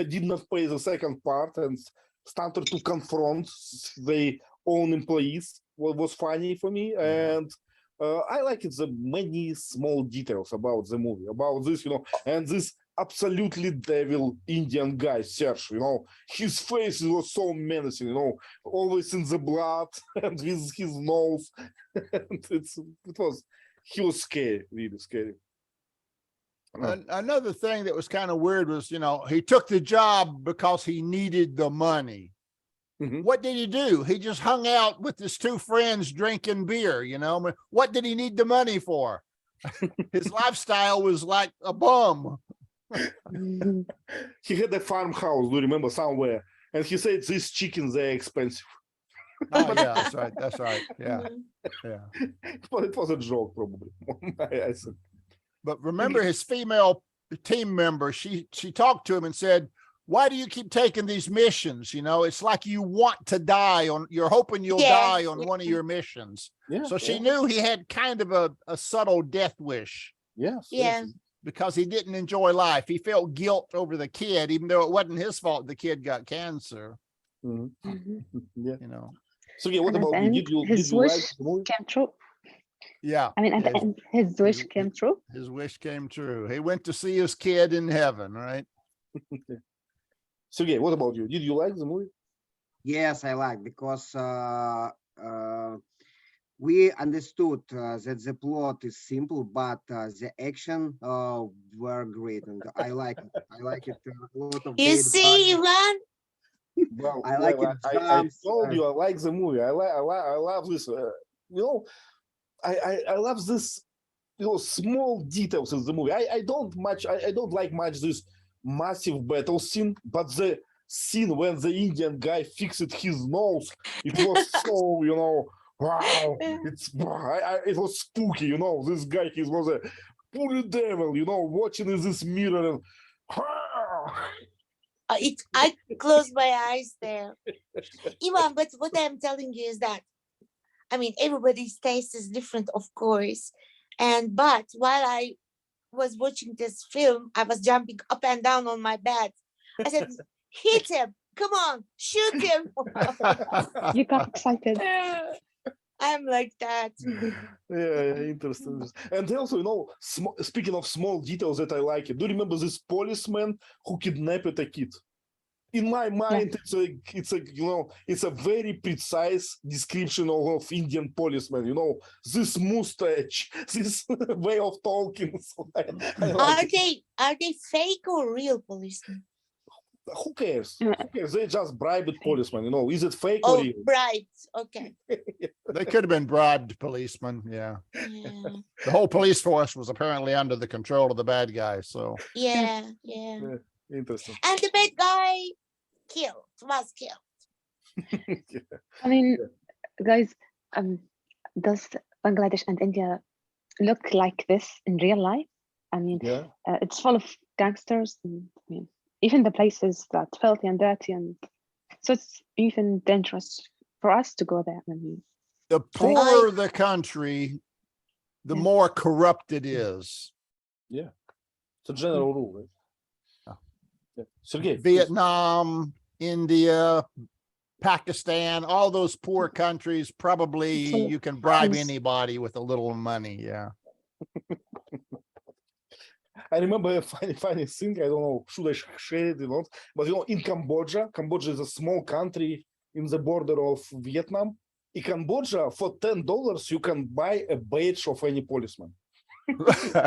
did not pay the second part and started to confront their own employees. What was funny for me, and I like it. The many small details about the movie, about this, and this absolutely devil Indian guy, Serge, his face was so menacing, always in the blood and with his nose. And he was scary, really scary. Another thing that was kind of weird was, he took the job because he needed the money. Mhm. What did he do? He just hung out with his two friends drinking beer, What did he need the money for? His lifestyle was like a bum. Mhm. He had a farmhouse, do you remember, somewhere? And he said, these chickens, they're expensive. Oh, yeah, that's right. That's right. Yeah. Mhm. Yeah. But it was a joke, probably. I think. But remember his female team member, she talked to him and said, why do you keep taking these missions? It's like you want to die you're hoping you'll die on one of your missions. Yeah. So she knew he had kind of a subtle death wish Yes. Yeah. because he didn't enjoy life. He felt guilt over the kid, even though it wasn't his fault the kid got cancer, Mhm. Mhm. Yeah. So And what at about the you? end, Did you his like wish the movie? came true. Yeah. I mean, at the his- end, his wish came true. His wish came true. He went to see his kid in heaven, right? Sergey, what about you? Did you like the movie? Yes, I like, because we understood that the plot is simple, but the action were great, and I like it. I like it. A lot of You dead see, bodies. Ivan? Well, I like it. I Jumps, told you I like the movie. I love this. I love this. Small details in the movie. I don't like much this massive battle scene, but the scene when the Indian guy fixed his nose, it was so wow. It was spooky. This guy he was a poor devil. Watching in this mirror and. I closed my eyes there. Ivan, but what I'm telling you is that, everybody's taste is different, of course. But while I was watching this film, I was jumping up and down on my bed. I said, hit him. Come on, shoot him. You got excited. I'm like that. Yeah, interesting. And also, you know, speaking of small details that I like, do you remember this policeman who kidnapped a kid? In my mind, it's a you know, it's a very precise description of Indian policeman. You know, this mustache, this way of talking. So I like it. Are they fake or real policemen? Who cares? Yeah. Who cares? They just bribed policeman. You know, is it fake or Oh, real? bribes. Okay. They could have been bribed policemen. Yeah. Yeah. The whole police force was apparently under the control of the bad guys. So Yeah. Yeah, interesting. And the bad guy was killed. I mean, guys, does Bangladesh and India look like this in real life? I mean, Yeah. it's full of gangsters. And, I mean, even the places that filthy and dirty, and so it's even dangerous for us to go there. I mean, the poorer the country, the Yeah. more corrupt it is. It's a general rule, right? Yeah. Sergey, please. Vietnam, India, Pakistan, all those poor countries, probably Full of you can bribe crimes. anybody with a little money. Yeah. I remember a funny thing. I don't know, should I share it or not? But you know, in Cambodia, Cambodia is a small country in the border of Vietnam. In Cambodia, for $10, you can buy a badge of any policeman.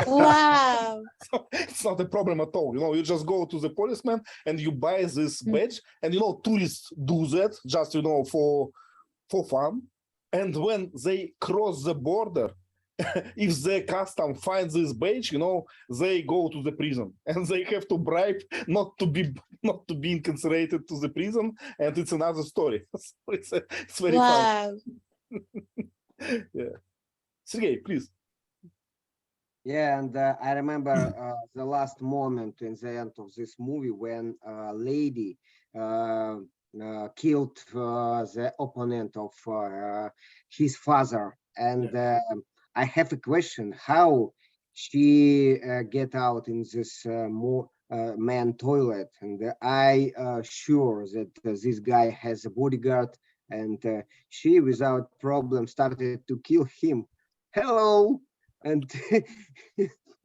Wow. So it's not a problem at all. You know, you just go to the policeman and you buy this badge. And you know, tourists do that just, you know, for fun. And when they cross the border, if the custom finds this badge, you know, they go to the prison and they have to bribe not to be incarcerated to the prison, and it's another story. So it's very fun. Wow. Yeah, Sergey, please. Yeah, and I remember the last moment in the end of this movie when a lady killed the opponent of his father. And I have a question: how she get out in this man toilet? And I sure that this guy has a bodyguard, and she, without problem, started to kill him. Hello. And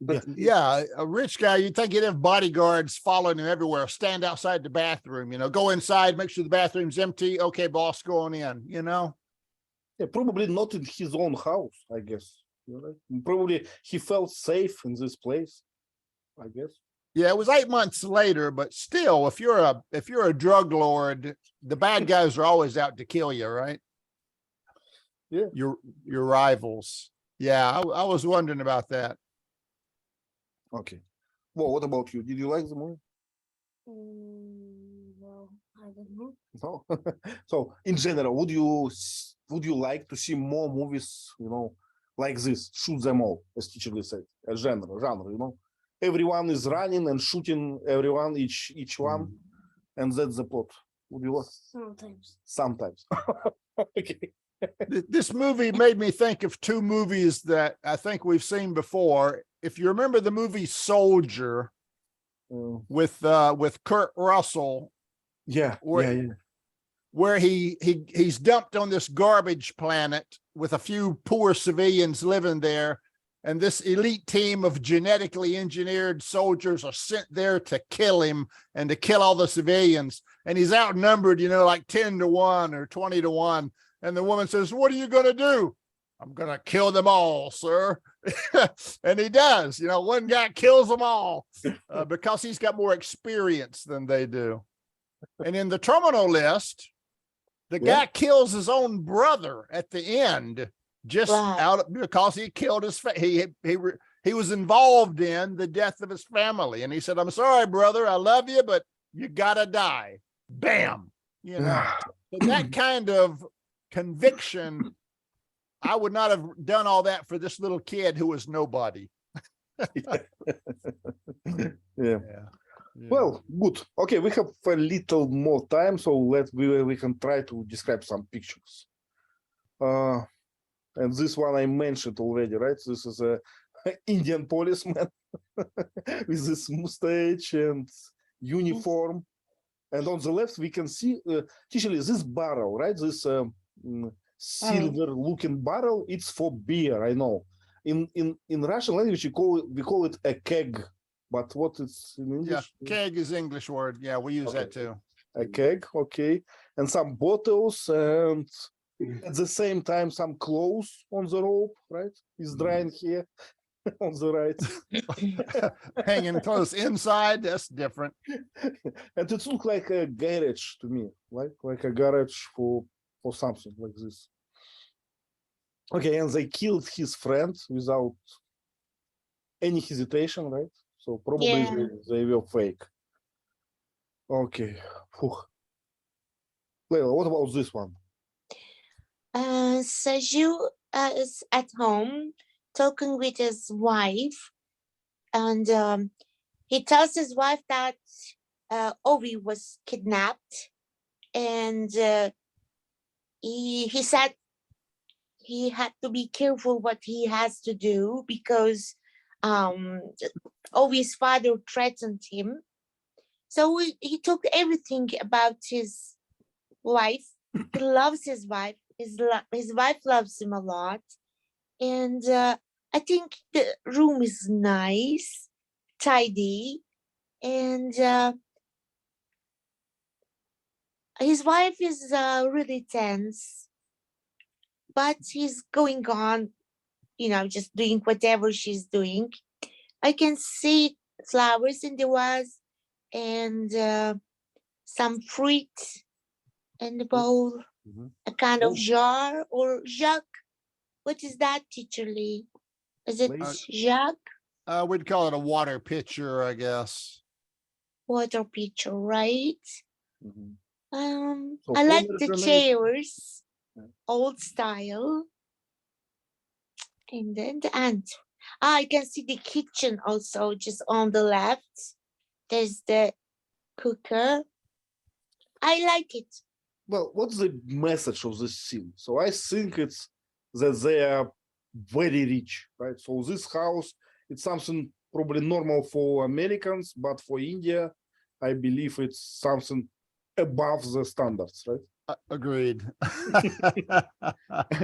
but Yeah, a rich guy, you'd think he'd have bodyguards following him everywhere, stand outside the bathroom, you know, go inside, make sure the bathroom's empty. Okay, boss, going in, you know? Yeah, probably not in his own house, I guess. You know, probably he felt safe in this place, I guess. Yeah, it was 8 months later, but still, if you're a drug lord, the bad guys are always out to kill you, right? Yeah. Your rivals. Yeah, I was wondering about that. Okay. Well, what about you? Did you like the movie? Well, I don't know. No. So, in general, would you like to see more movies, you know, like this? Shoot them all, as teacher said. A genre, you know. Everyone is running and shooting everyone, each one, and that's the plot. Would you like? Sometimes. Okay. This movie made me think of two movies that I think we've seen before. If you remember the movie Soldier with Kurt Russell, where he's dumped on this garbage planet with a few poor civilians living there, and this elite team of genetically engineered soldiers are sent there to kill him and to kill all the civilians, and he's outnumbered, you know, like 10-1 or 20-1. And the woman says, "What are you going to do?" "I'm going to kill them all, sir." And he does. You know, one guy kills them all because he's got more experience than they do. And in the terminal list, the guy kills his own brother at the end, just out because he killed his he was involved in the death of his family. And he said, "I'm sorry, brother. I love you, but you got to die." Bam. You know, so that kind of conviction, I would not have done all that for this little kid who was nobody. Yeah. Well, good. Okay, we have a little more time, so we can try to describe some pictures. And this one I mentioned already, right? This is a Indian policeman with this mustache and uniform. And on the left, we can see, usually this barrel, right? This silver-looking barrel. It's for beer. I know. In Russian language, we call it a keg. But what is in English? Yeah, keg is English word. Yeah, we use that too. A keg, okay. And some bottles, and at the same time, some clothes on the rope, right? Is drying here on the right. Hanging close inside, that's different. And it looks like a garage to me, like a garage for something like this. Okay, and they killed his friend without any hesitation, right? So probably Yeah. they were fake. Okay. Whew. Leila, what about this one? Serge is at home talking with his wife, and he tells his wife that Ovi was kidnapped, and he said he had to be careful what he has to do because Ovi's father threatened him. So he took everything about his wife. He loves his wife. His wife loves him a lot. And I think the room is nice, tidy. And his wife is really tense. But he's going on, just doing whatever she's doing. I can see flowers in the vase and some fruit in the bowl, a kind of jar or jug. What is that, Teacher Lee? Is it jug? We'd call it a water pitcher, I guess. Water pitcher, right? So I like the pomegranate. chairs, old style. And then the ant. I can see the kitchen also just on the left. There's the cooker. I like it. Well, what's the message of this scene? So I think it's that they are very rich, right? So this house, it's something probably normal for Americans, but for India, I believe it's something above the standards, right? Agreed.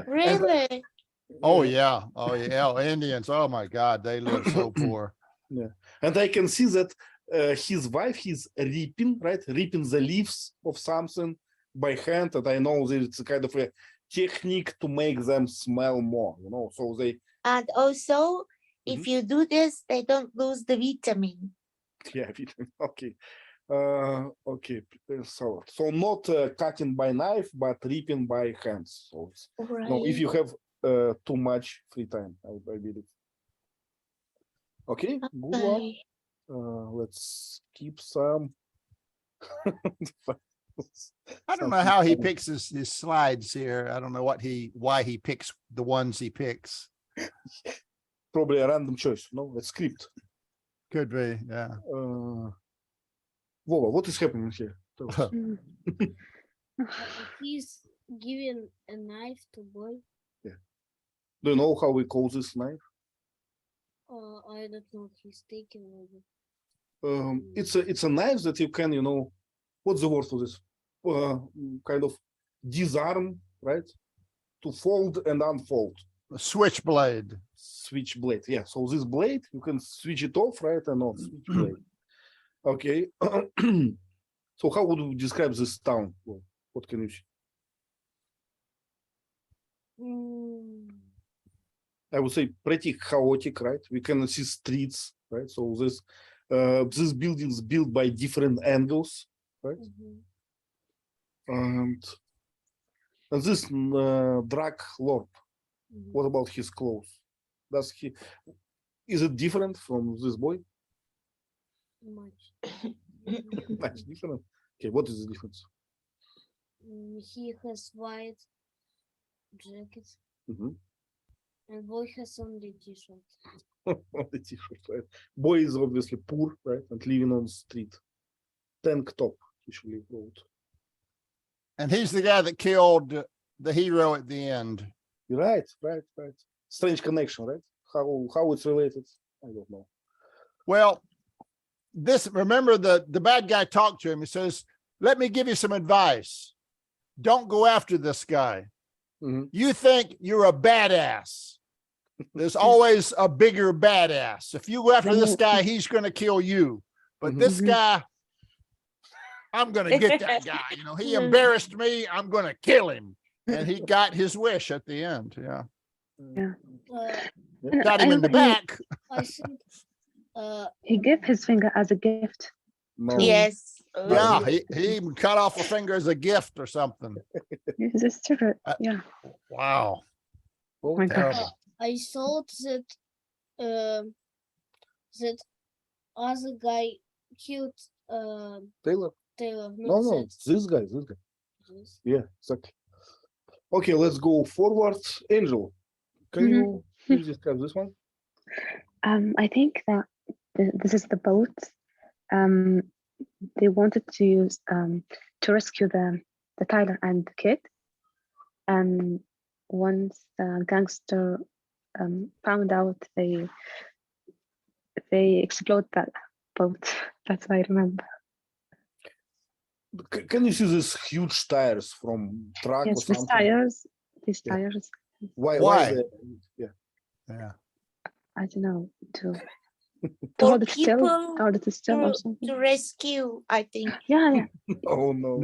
Really? Oh yeah. Oh yeah. Oh, Indians. Oh my God, they live so poor. Yeah, and I can see that his wife, he's reaping, right? Reaping the leaves of something by hand, and I know that it's a kind of a technique to make them smell more, so they... And also, if you do this, they don't lose the vitamin. Yeah, vitamin, okay. Okay, prepare salad. So not cutting by knife, but reaping by hands. So it's, if you have too much free time, I believe. Okay, good one. Let's keep some. I don't know how he picks his slides here. I don't know why he picks the ones he picks. Probably a random choice, a script. Could be, yeah. Vova, what is happening here? He's giving a knife to boy. Yeah. Do you know how we call this knife? I don't know. He's taking over. It's a knife that you can, what's the word for this? Kind of disarm, right? To fold and unfold. A switchblade. Switchblade, yeah. So this blade, you can switch it off, right? And off. Switchblade. Okay. So how would you describe this town? What can you see? I would say pretty chaotic, right? We can see streets, right? So this building is built by different angles, right? And this drug lord, what about his clothes? Is it different from this boy? Much. Much different. Okay, what is the difference? He has white jacket, and boy has only t-shirt. Only t-shirt, right? Boy is obviously poor, right, and living on the street. Tank top, usually wrote. And he's the guy that killed the hero at the end. Right. Strange connection, right? How it's related, I don't know. Well, remember the bad guy talked to him. He says, let me give you some advice. Don't go after this guy. Mhm. You think you're a badass. There's always a bigger badass. If you go after this guy, he's going to kill you. But this guy, I'm going to get that guy. You know, he embarrassed me. I'm going to kill him. And he got his wish at the end. Yeah. Got him in the back. I think He gave his finger as a gift. No. Yes. Yeah, he even cut off a finger as a gift or something. He's a secret. Yeah. Wow. Oh my gosh. Terrible. I thought that that other guy killed Taylor? Taylor. No, no, that this guy, this guy. this. Yeah, exactly. Okay, let's go forward. Angel, can you please describe this one? I think that this is the boat. They wanted to use to rescue the Tyler and the kid. And once the gangster found out, they explode that boat. That's what I remember. Can you see these huge tires from truck or Yes, these something? tires. These Yeah. tires. Why? Why? Yeah. Yeah. I don't know, to For hold it still, people hold it still or to something. rescue, I think. Yeah. Oh no.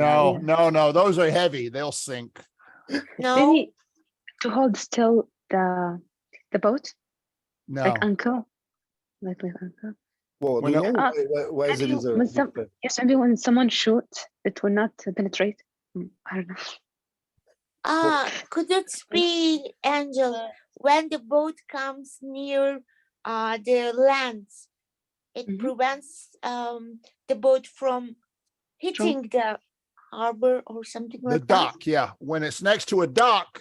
No. Those are heavy. They'll sink. No. Maybe to hold still the boat, No. like anchor, like anchor. Well, do Well, you no. know why is Maybe it a when big tire? yes, maybe when someone shoots, it will not penetrate. I don't know. Could it be, Angel, when the boat comes near the land, it prevents the boat from hitting the harbor or something The like that? dock, yeah. When it's next to a dock,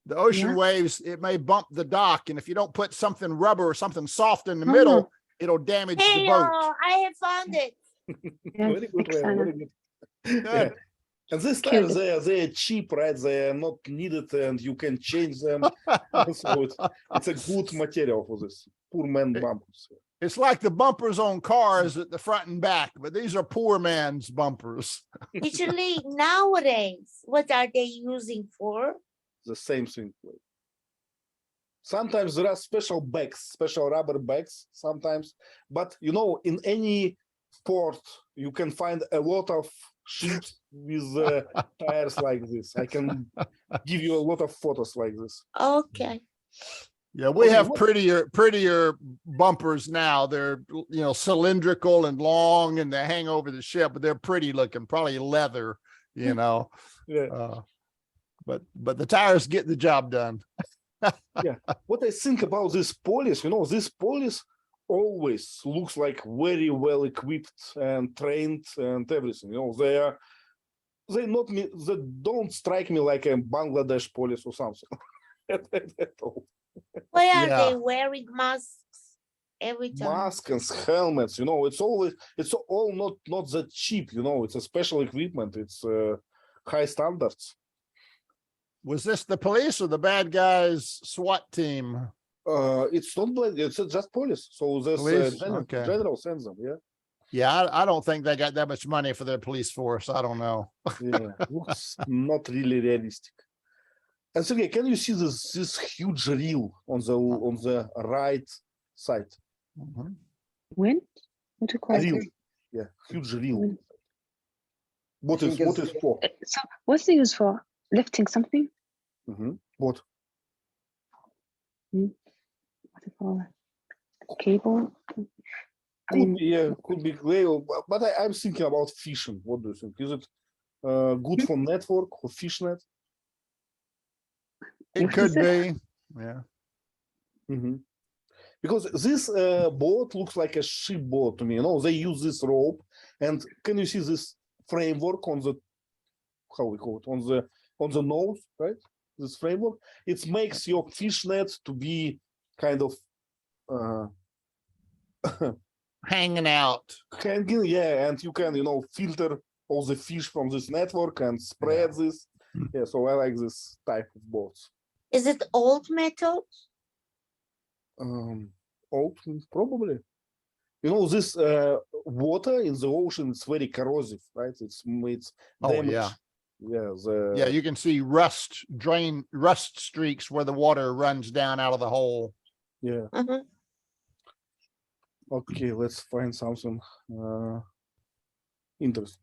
the ocean Yeah. waves, it may bump the dock. And if you don't put something rubber or something soft in the middle, it'll damage the Hey, boat. I have found it. Yes, Very good, very good. Good. And these Cute. tires, they're cheap, right? They are not needed and you can change them. So it's a good material for this. Poor man bumpers. It's like the bumpers on cars at the front and back, but these are poor man's bumpers. Usually nowadays, what are they using for? The same thing. Sometimes there are special bags, special rubber bags sometimes. But, you know, in any port, you can find a lot of ships with tires like this. I can give you a lot of photos like this. Okay. Yeah, we Okay, have what- prettier bumpers now. They're, you know, cylindrical and long and they hang over the ship, but they're pretty looking, probably leather, you know. Yeah. But the tires get the job done. Yeah. What I think about this police, you know, this police always looks like very well equipped and trained and everything. You know, they don't strike me like a Bangladesh police or something. At all. Why are Yeah. they wearing masks every time? Masks and helmets, you know, it's all not that cheap, you know, it's a special equipment, it's high standards. Was this the police or the bad guys SWAT team? It's not like it's just police. So this Police? Okay. general sends them, yeah. Yeah, I don't think they got that much money for their police force. I don't know. Yeah, looks not really realistic. And Sergey, can you see this huge reel on the right side? Mhm. Wind? What do you call Reel, it? yeah, huge reel. Wind. What I is think what is it's- for? So what's the use for? Lifting something? What? What do you call it? Cable? I Could mean, be, yeah, could be whale, but I'm thinking about fishing. What do you think? Is it good for network or fish net? It What could is it? be. Yeah. Because this boat looks like a ship boat to me. You know, they use this rope, and can you see this framework on the how we call it on the nose, right? This framework. It makes your fish net to be kind of Hanging out. hanging, yeah, and you can filter all the fish from this network and spread this. Yeah, so I like this type of boats. Is it old metal? Old, probably. You know, this water in the ocean is very corrosive, right? It's Oh, damage. yeah. Yeah, you can see rust streaks where the water runs down out of the hole. Yeah. Uh-huh. Okay, let's find something interesting.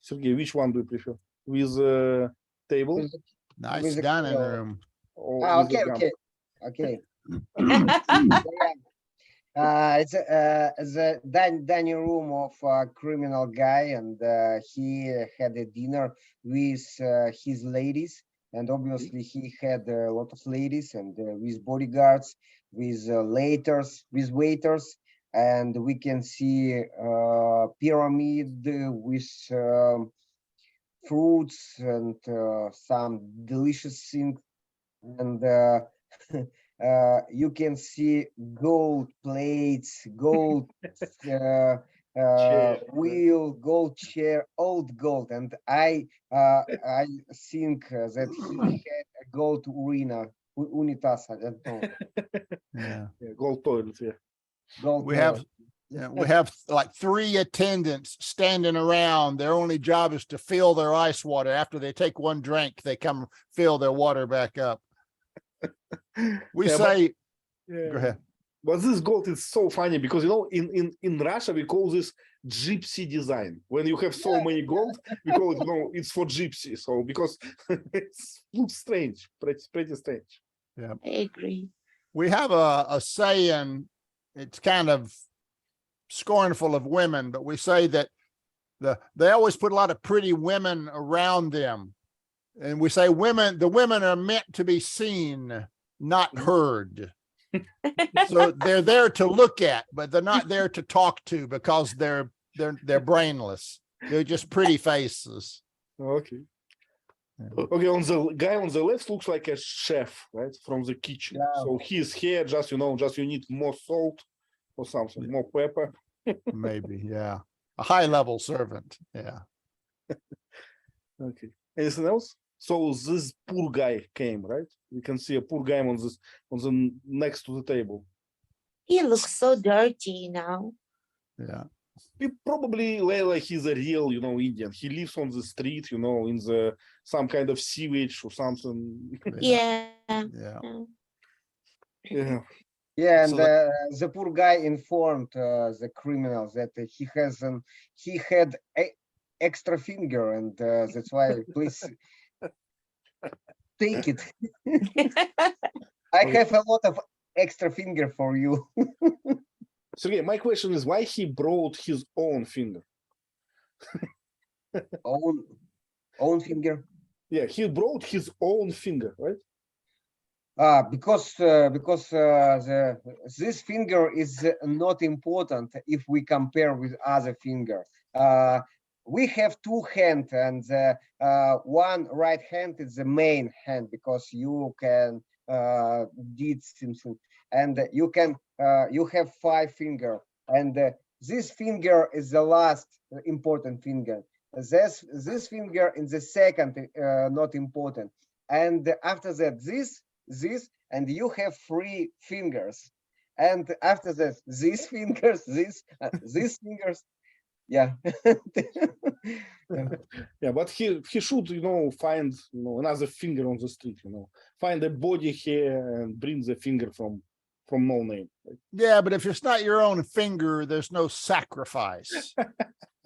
Sergey, which one do you prefer? With table Nice With the dining color. room. or with the Okay, jump? okay. It's the dining room of a criminal guy, and he had a dinner with his ladies, and obviously he had a lot of ladies, and with bodyguards, with waiters, and we can see pyramid with fruits and some delicious things, and you can see gold plates, gold wheel, gold chair, old gold, and I think that he had a gold unitas. I don't know. Yeah. Yeah, gold toilet, yeah. Gold. We have like 3 attendants standing around. Their only job is to fill their ice water. After they take one drink, they come fill their water back up. We Yeah, say, Yeah. go ahead. But this gold is so funny because, you know, in Russia we call this gypsy design. When you have so many gold, we call it, you know, it's for gypsy. So because it looks strange, pretty strange. Yeah. I agree. We have a saying, it's kind of scornful of women, but we say that they always put a lot of pretty women around them. And we say the women are meant to be seen, not heard. So they're there to look at, but they're not there to talk to because they're brainless. They're just pretty faces. Okay. Yeah. Okay, on the guy on the left looks like a chef, right, from the kitchen. Yeah. So his hair, just, you know, just you need more salt or something, more pepper. Maybe, yeah. A high-level servant, yeah. Okay. Anything else? So this poor guy came, right? We can see a poor guy on the next to the table. He looks so dirty now. Yeah. He probably like he's a real, you know, Indian. He lives on the street, you know, in some kind of sewage or something. Yeah. Yeah. Yeah. Yeah, and So the poor guy informed the criminals that he had extra finger, and that's why please take it. I have a lot of extra finger for you. Sergey, my question is why he brought his own finger? own finger. Yeah, he brought his own finger, right? Because this finger is not important if we compare with other finger. We have 2 hands, and one right hand is the main hand because you can did something, and you have 5 finger, and this finger is the last important finger. This finger in the second not important, and after that this, and you have 3 fingers, and after that these fingers, these fingers. Yeah. Yeah, but he should, you know, find, you know, another finger on the street, you know, find a body here and bring the finger from no name. Right? Yeah, but if it's not your own finger, there's no sacrifice.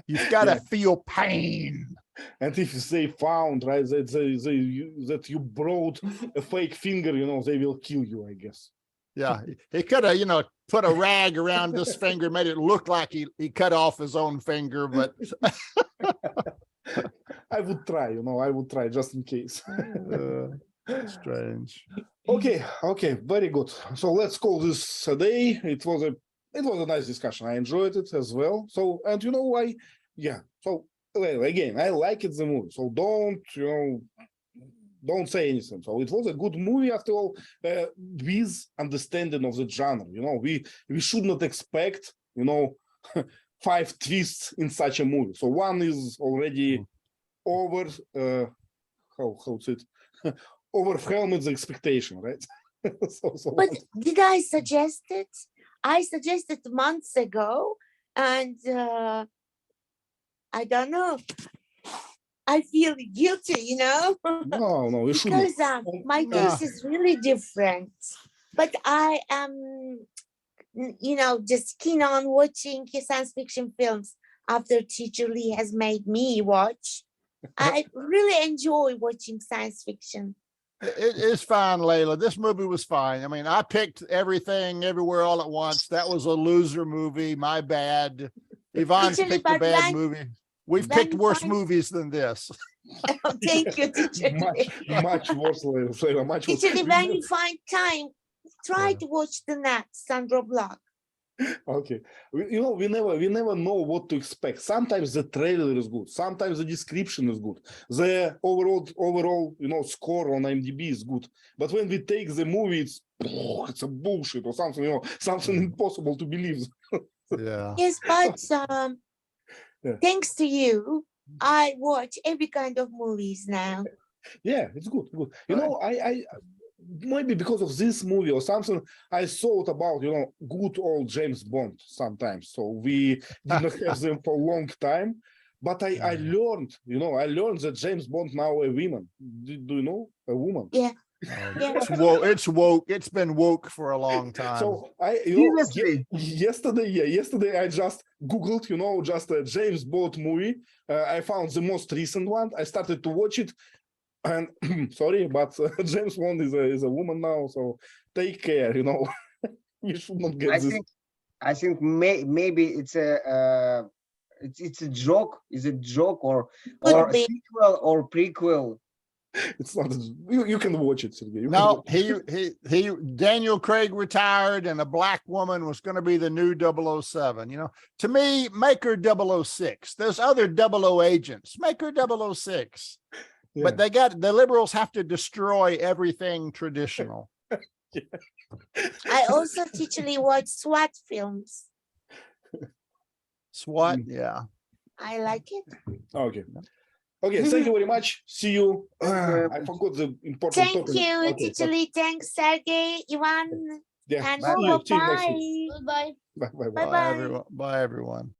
You've got to feel pain. And if they found, right, that you brought a fake finger, you know, they will kill you, I guess. Yeah, he could have, you know, put a rag around this finger, made it look like he cut off his own finger, but I would try, you know, just in case. Strange. Okay, very good. So let's call this a day. It was a nice discussion. I enjoyed it as well. So, and you know why? Yeah. So again, I liked the movie. So don't say anything. So it was a good movie after all, with understanding of the genre. You know, we should not expect, you know, 5 twists in such a movie. So one is already over how's it overwhelming the expectation, right? But did I suggest it? I suggested months ago, and I don't know. I feel guilty, you know, No, you shouldn't. because my No. taste is really different. But I am, you know, just keen on watching science fiction films after Teacher Lee has made me watch. I really enjoy watching science fiction. It is fine, Layla. This movie was fine. I mean, I picked Everything Everywhere All at Once. That was a loser movie. My bad. Yvonne's Actually, picked a but bad when- movie. We've when picked worse fine- movies than this. Thank you, Teacher Lee. Much worse, Layla, much worse. Teacher Lee, when you find time, try Yeah. to watch the next Sandra Block. Okay, you know, we never know what to expect. Sometimes the trailer is good, sometimes the description is good, the overall you know score on IMDb is good, but when we take the movie, it's a bullshit or something, you know, something impossible to believe. Yeah. Yes, but Yeah. thanks to you, I watch every kind of movies now. Yeah, it's good. You know, I maybe because of this movie or something, I thought about, you know, good old James Bond sometimes. So we did not have them for a long time. But I learned, you know, that James Bond now a woman. Do you know? A woman. Yeah. Yeah. It's woke. It's been woke for a long time. So you know, Seriously? yesterday I just Googled, you know, just a James Bond movie. I found the most recent one. I started to watch it. And sorry, but James Bond is a woman now, so take care. You know, you should not get this. I think maybe it's a it's a joke. Is it joke or a be. sequel or prequel? It's not. You can watch it, Sergey. You can No, watch he Daniel Craig retired and a black woman was going to be the new 007. You know, to me, make her 006. There's other 00 agents. Make her 006. Yeah. But the liberals have to destroy everything traditional. I also teachily watch SWAT films. SWAT, yeah. I like it. Okay. Okay. Thank you very much. See you. I forgot the important Thank topic. you, Okay, Teacher Lee. Thanks, Sergey, Ivan, Yeah. and See you. See you next bye. week. Goodbye. Bye. Bye. Bye, everyone. Bye, everyone.